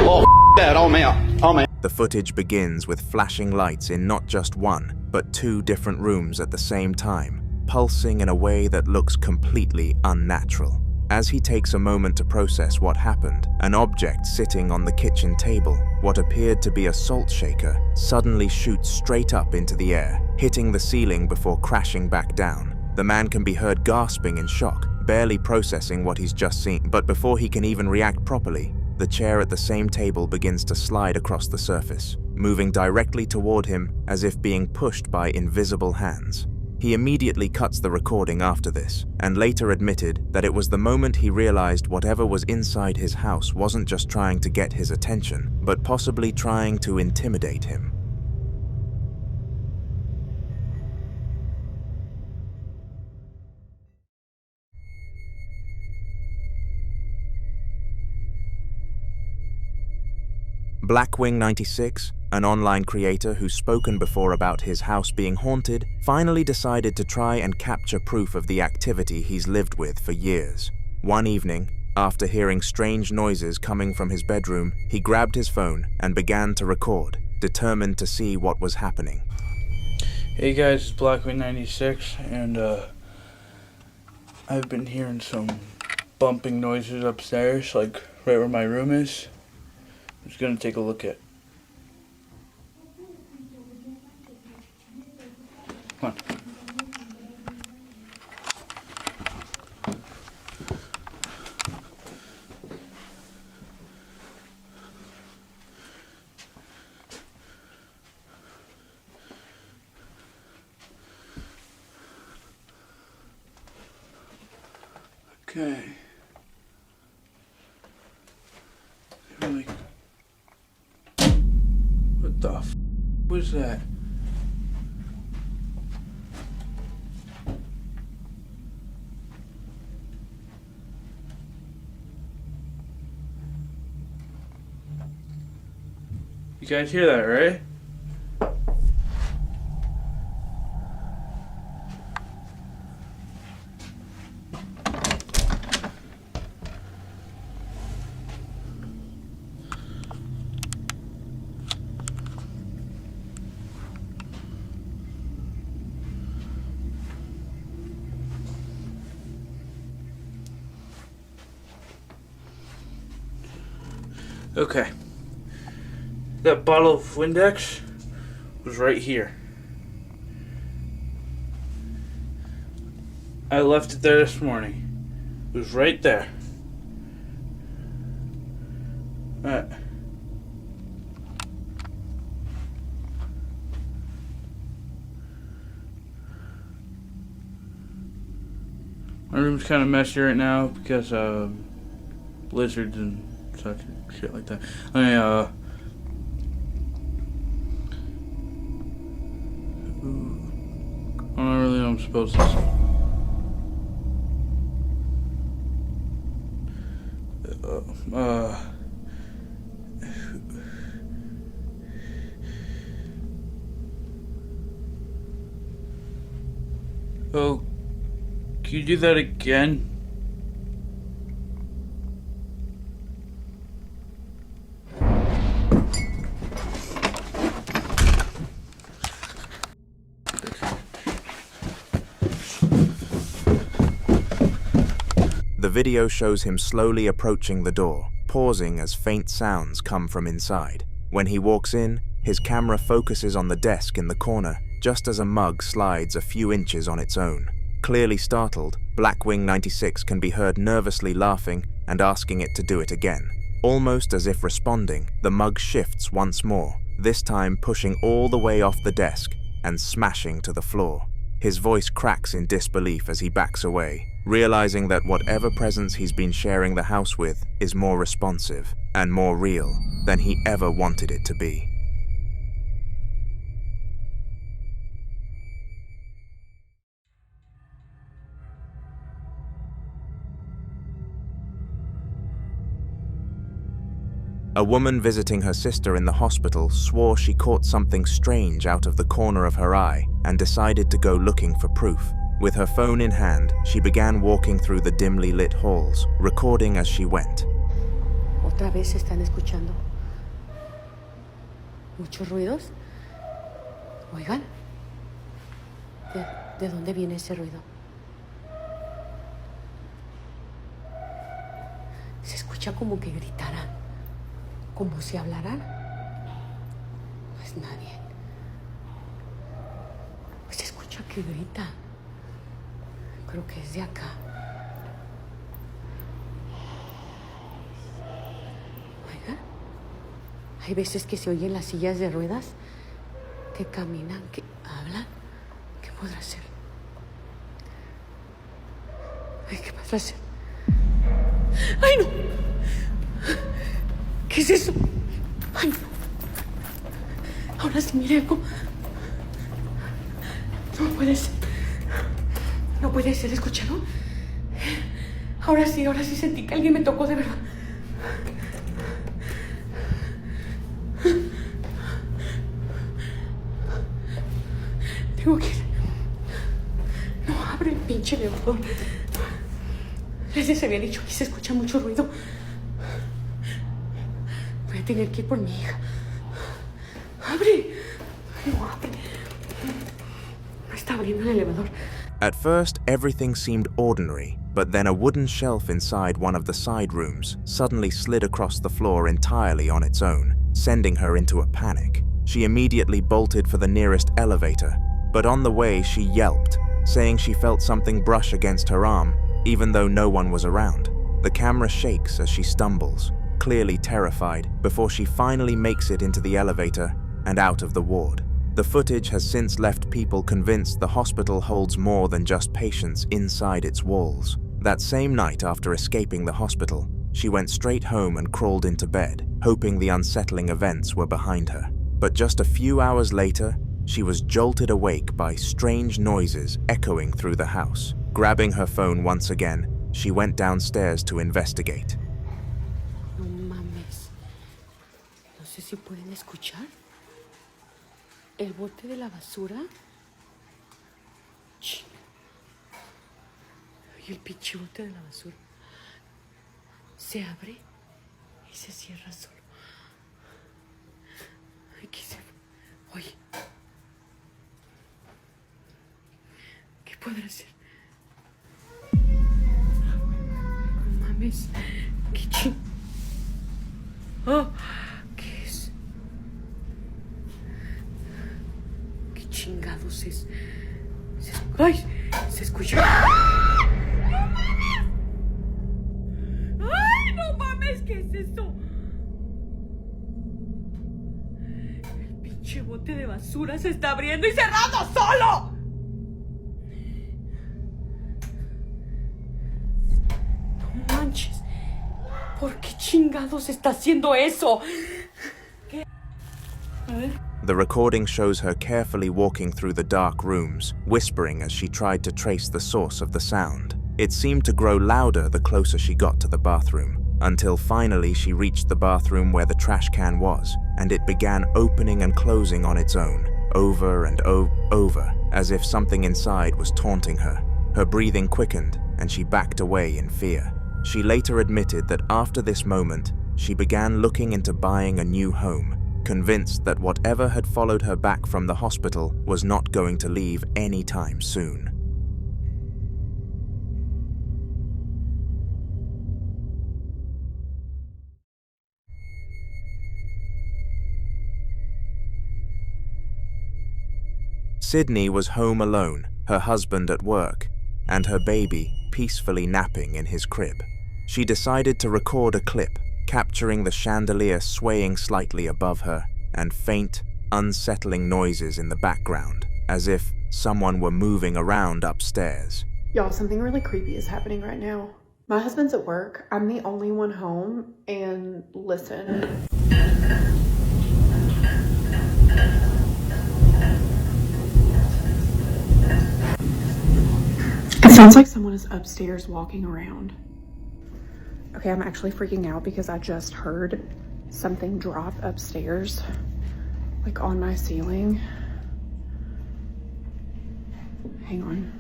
Oh, that, I'm out. I'm out. The footage begins with flashing lights in not just one, but two different rooms at the same time, pulsing in a way that looks completely unnatural. As he takes a moment to process what happened, an object sitting on the kitchen table, what appeared to be a salt shaker, suddenly shoots straight up into the air, hitting the ceiling before crashing back down. The man can be heard gasping in shock, barely processing what he's just seen, but before he can even react properly, the chair at the same table begins to slide across the surface, moving directly toward him as if being pushed by invisible hands. He immediately cuts the recording after this, and later admitted that it was the moment he realized whatever was inside his house wasn't just trying to get his attention, but possibly trying to intimidate him. Blackwing96, an online creator who's spoken before about his house being haunted, finally decided to try and capture proof of the activity he's lived with for years. One evening, after hearing strange noises coming from his bedroom, he grabbed his phone and began to record, determined to see what was happening. Hey guys, it's Blackwing96, and I've been hearing some bumping noises upstairs, like right where my room is. I'm just gonna take a look at. Come on. Okay. Really. What the f was that? You guys hear that, right? Okay. That bottle of Windex was right here. I left it there this morning. It was right there. My room's kind of messy right now because blizzards and such shit like that. I don't really know what I'm supposed to say. Oh, can you do that again? The video shows him slowly approaching the door, pausing as faint sounds come from inside. When he walks in, his camera focuses on the desk in the corner, just as a mug slides a few inches on its own. Clearly startled, Blackwing 96 can be heard nervously laughing and asking it to do it again. Almost as if responding, the mug shifts once more, this time pushing all the way off the desk and smashing to the floor. His voice cracks in disbelief as he backs away, realizing that whatever presence he's been sharing the house with is more responsive and more real than he ever wanted it to be. A woman visiting her sister in the hospital swore she caught something strange out of the corner of her eye and decided to go looking for proof. With her phone in hand, she began walking through the dimly lit halls, recording as she went. ¿Otra vez están escuchando muchos ruidos? Oigan, ¿de dónde viene ese ruido? Se escucha como que gritaran, como si hablaran. No es nadie. Se escucha que grita. Creo que es de acá. Oiga, hay veces que se oyen las sillas de ruedas que caminan, que hablan. ¿Qué podrá ser? Ay, ¿qué podrá ser? ¡Ay, no! ¿Qué es eso? ¡Ay, no! Ahora sí, mire algo. No puede ser. No puede ser, ¿escucharon? Ahora sí sentí que alguien me tocó de verdad. Tengo que ir. No abre el pinche elevador. Les había dicho que se escucha mucho ruido. Voy a tener que ir por mi hija. ¡Abre! No abre. No está abriendo el elevador. At first, everything seemed ordinary, but then a wooden shelf inside one of the side rooms suddenly slid across the floor entirely on its own, sending her into a panic. She immediately bolted for the nearest elevator, but on the way she yelped, saying she felt something brush against her arm, even though no one was around. The camera shakes as she stumbles, clearly terrified, before she finally makes it into the elevator and out of the ward. The footage has since left people convinced the hospital holds more than just patients inside its walls. That same night after escaping the hospital, she went straight home and crawled into bed, hoping the unsettling events were behind her. But just a few hours later, she was jolted awake by strange noises echoing through the house. Grabbing her phone once again, she went downstairs to investigate. No mames. No sé si pueden escuchar. El bote de la basura. Ching. Y el pinche bote de la basura se abre y se cierra solo. Ay, ¿qué se... Oye. ¿Qué podrá ser? No mames. ¿Qué ching? Oh, ¿qué es? ¿Qué chingados es? ¡Ay! Se escucha. ¡Ay, no mames! ¿Qué es esto? El pinche bote de basura se está abriendo y cerrando solo. ¿Por qué chingados está haciendo eso? ¿Qué? A ver. The recording shows her carefully walking through the dark rooms, whispering as she tried to trace the source of the sound. It seemed to grow louder the closer she got to the bathroom, until finally she reached the bathroom where the trash can was, and it began opening and closing on its own, over and over, as if something inside was taunting her. Her breathing quickened, and she backed away in fear. She later admitted that after this moment, she began looking into buying a new home, convinced that whatever had followed her back from the hospital was not going to leave anytime soon. Sydney was home alone, her husband at work, and her baby peacefully napping in his crib. She decided to record a clip, capturing the chandelier swaying slightly above her and faint, unsettling noises in the background, as if someone were moving around upstairs. Y'all, something really creepy is happening right now. My husband's at work, I'm the only one home, and listen. It sounds like someone is upstairs walking around. Okay, I'm actually freaking out because I just heard something drop upstairs, like on my ceiling. Hang on.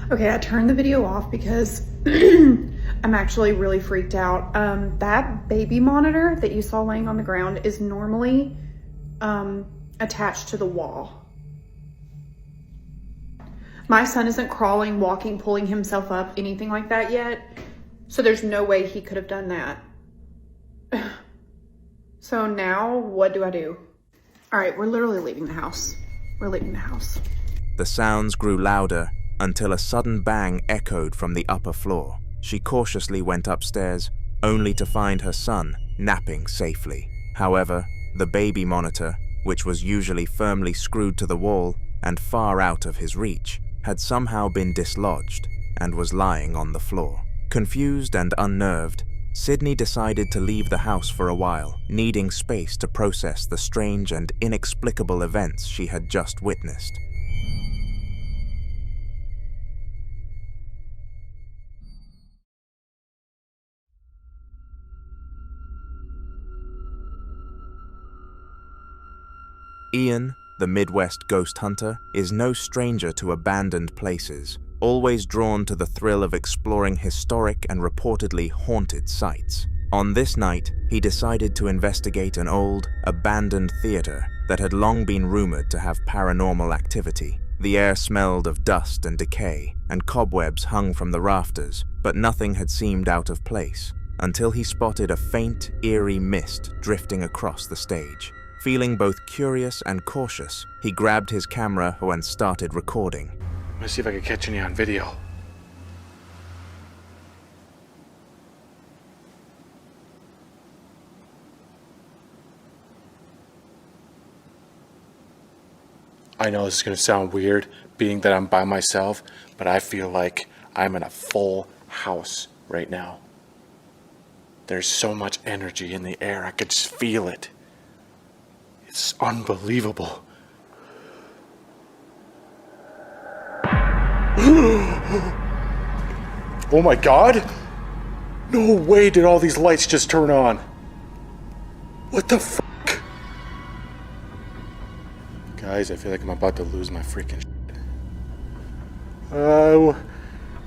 Okay, I turned the video off because I'm actually really freaked out. That baby monitor that you saw laying on the ground is normally attached to the wall. My son isn't crawling, walking, pulling himself up, anything like that yet. So there's no way he could have done that. So now what do I do? All right, we're literally leaving the house. We're leaving the house. The sounds grew louder until a sudden bang echoed from the upper floor. She cautiously went upstairs, only to find her son napping safely. However, the baby monitor, which was usually firmly screwed to the wall and far out of his reach, had somehow been dislodged and was lying on the floor. Confused and unnerved, Sydney decided to leave the house for a while, needing space to process the strange and inexplicable events she had just witnessed. Ian, the Midwest ghost hunter, is no stranger to abandoned places, always drawn to the thrill of exploring historic and reportedly haunted sites. On this night, he decided to investigate an old, abandoned theater that had long been rumored to have paranormal activity. The air smelled of dust and decay, and cobwebs hung from the rafters, but nothing had seemed out of place, until he spotted a faint, eerie mist drifting across the stage. Feeling both curious and cautious, he grabbed his camera and started recording. Let me see if I can catch any on video. I know this is going to sound weird, being that I'm by myself, but I feel like I'm in a full house right now. There's so much energy in the air, I could just feel it. It's unbelievable. Oh my god! No way did all these lights just turn on. What the fuck? Guys, I feel like I'm about to lose my freaking shit.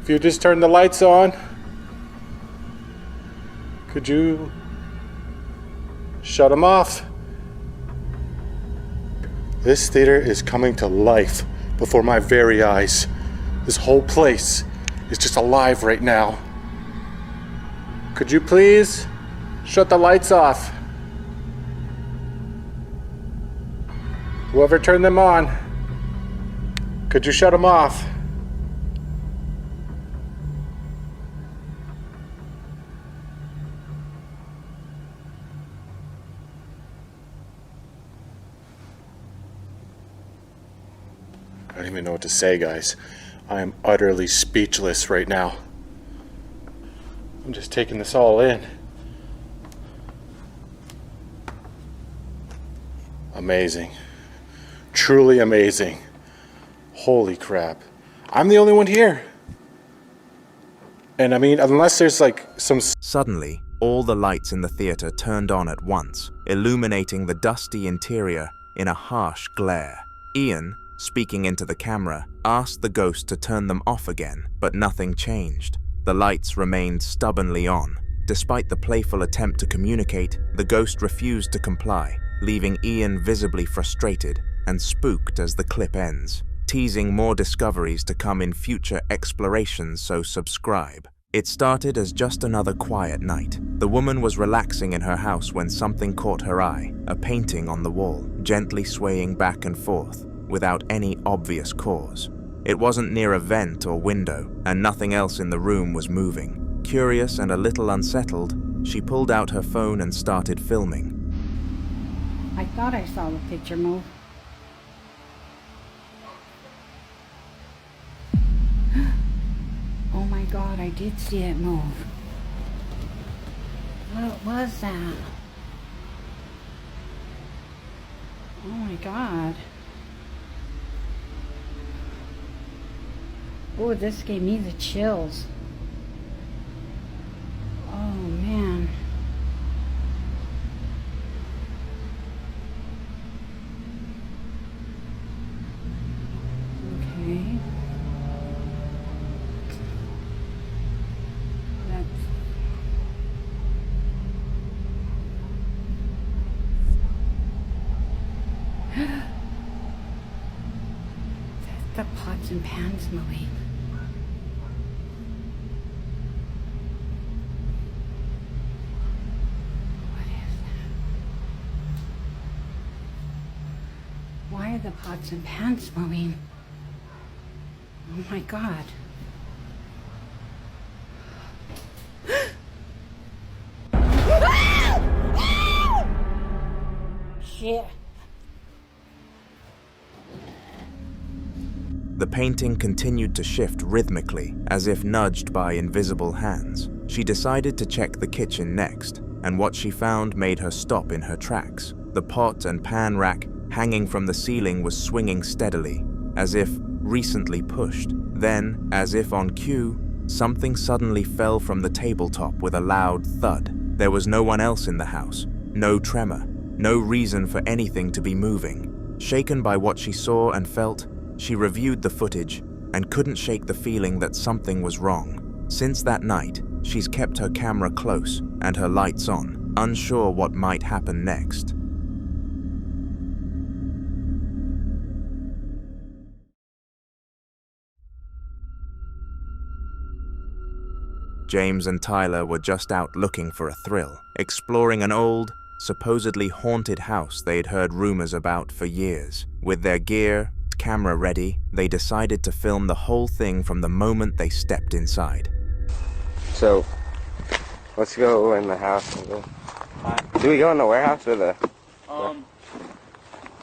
If you just turn the lights on, could you shut them off? This theater is coming to life before my very eyes. This whole place is just alive right now. Could you please shut the lights off? Whoever turned them on. Could you shut him off? I don't even know what to say, guys. I am utterly speechless right now. I'm just taking this all in. Amazing. Truly amazing. Holy crap. I'm the only one here. And I mean, unless there's like some... Suddenly, all the lights in the theater turned on at once, illuminating the dusty interior in a harsh glare. Ian, speaking into the camera, asked the ghost to turn them off again, but nothing changed. The lights remained stubbornly on. Despite the playful attempt to communicate, the ghost refused to comply, leaving Ian visibly frustrated and spooked as the clip ends, teasing more discoveries to come in future explorations, so subscribe. It started as just another quiet night. The woman was relaxing in her house when something caught her eye, a painting on the wall, gently swaying back and forth, without any obvious cause. It wasn't near a vent or window, and nothing else in the room was moving. Curious and a little unsettled, she pulled out her phone and started filming. I thought I saw the picture move. Oh my God, I did see it move. What was that? Oh my God. Oh, this gave me the chills. Oh man. Okay. That's the pots and pans moving. Why are the pots and pans moving? Oh my God. Shit. The painting continued to shift rhythmically, as if nudged by invisible hands. She decided to check the kitchen next, and what she found made her stop in her tracks. The pot and pan rack hanging from the ceiling was swinging steadily, as if recently pushed. Then, as if on cue, something suddenly fell from the tabletop with a loud thud. There was no one else in the house, no tremor, no reason for anything to be moving. Shaken by what she saw and felt, she reviewed the footage and couldn't shake the feeling that something was wrong. Since that night, she's kept her camera close and her lights on, unsure what might happen next. James and Tyler were just out looking for a thrill, exploring an old, supposedly haunted house they'd heard rumors about for years. With their gear, camera ready, they decided to film the whole thing from the moment they stepped inside. So, let's go in the house. Do we go in the warehouse or the... Let's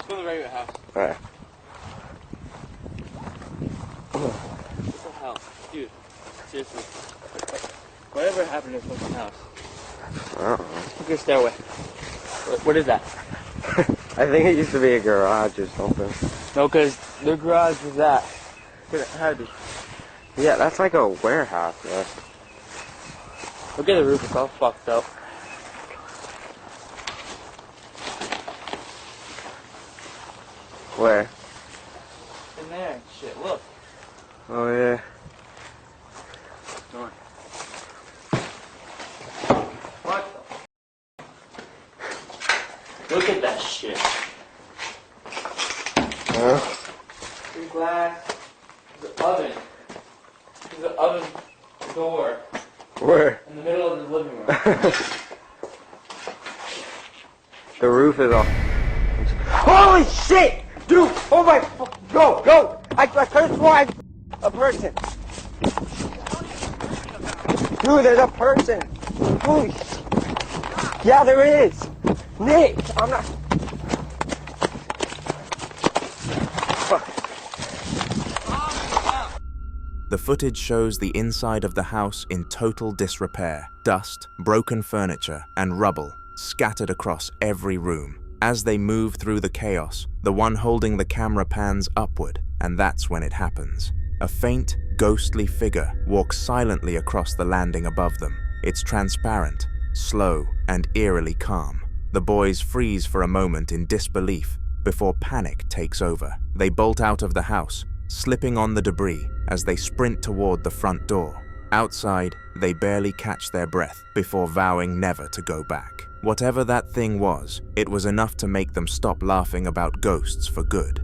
go in the regular house. Alright. What the hell? Dude, seriously. Whatever happened to this fucking house? I don't know. Look at your stairway. What is that? I think it used to be a garage or something. No, because their garage was that. It had to be. Yeah, that's like a warehouse, man. Look at the roof, it's all fucked up. Where? In there, shit, look. Oh, yeah. Door. What the? Look at that shit. Huh? There's glass. There's an oven. There's an oven door. Where? In the middle of the living room. The roof is off. Holy shit! Dude! Oh my... Go! Go! I could have sworn a person. Dude, there's a person. Holy shit. Yeah, there is. Nick, I'm not. The footage shows the inside of the house in total disrepair. Dust, broken furniture, and rubble scattered across every room. As they move through the chaos, the one holding the camera pans upward, and that's when it happens. A faint, ghostly figure walks silently across the landing above them. It's transparent, slow, and eerily calm. The boys freeze for a moment in disbelief before panic takes over. They bolt out of the house, slipping on the debris as they sprint toward the front door. Outside, they barely catch their breath before vowing never to go back. Whatever that thing was, it was enough to make them stop laughing about ghosts for good.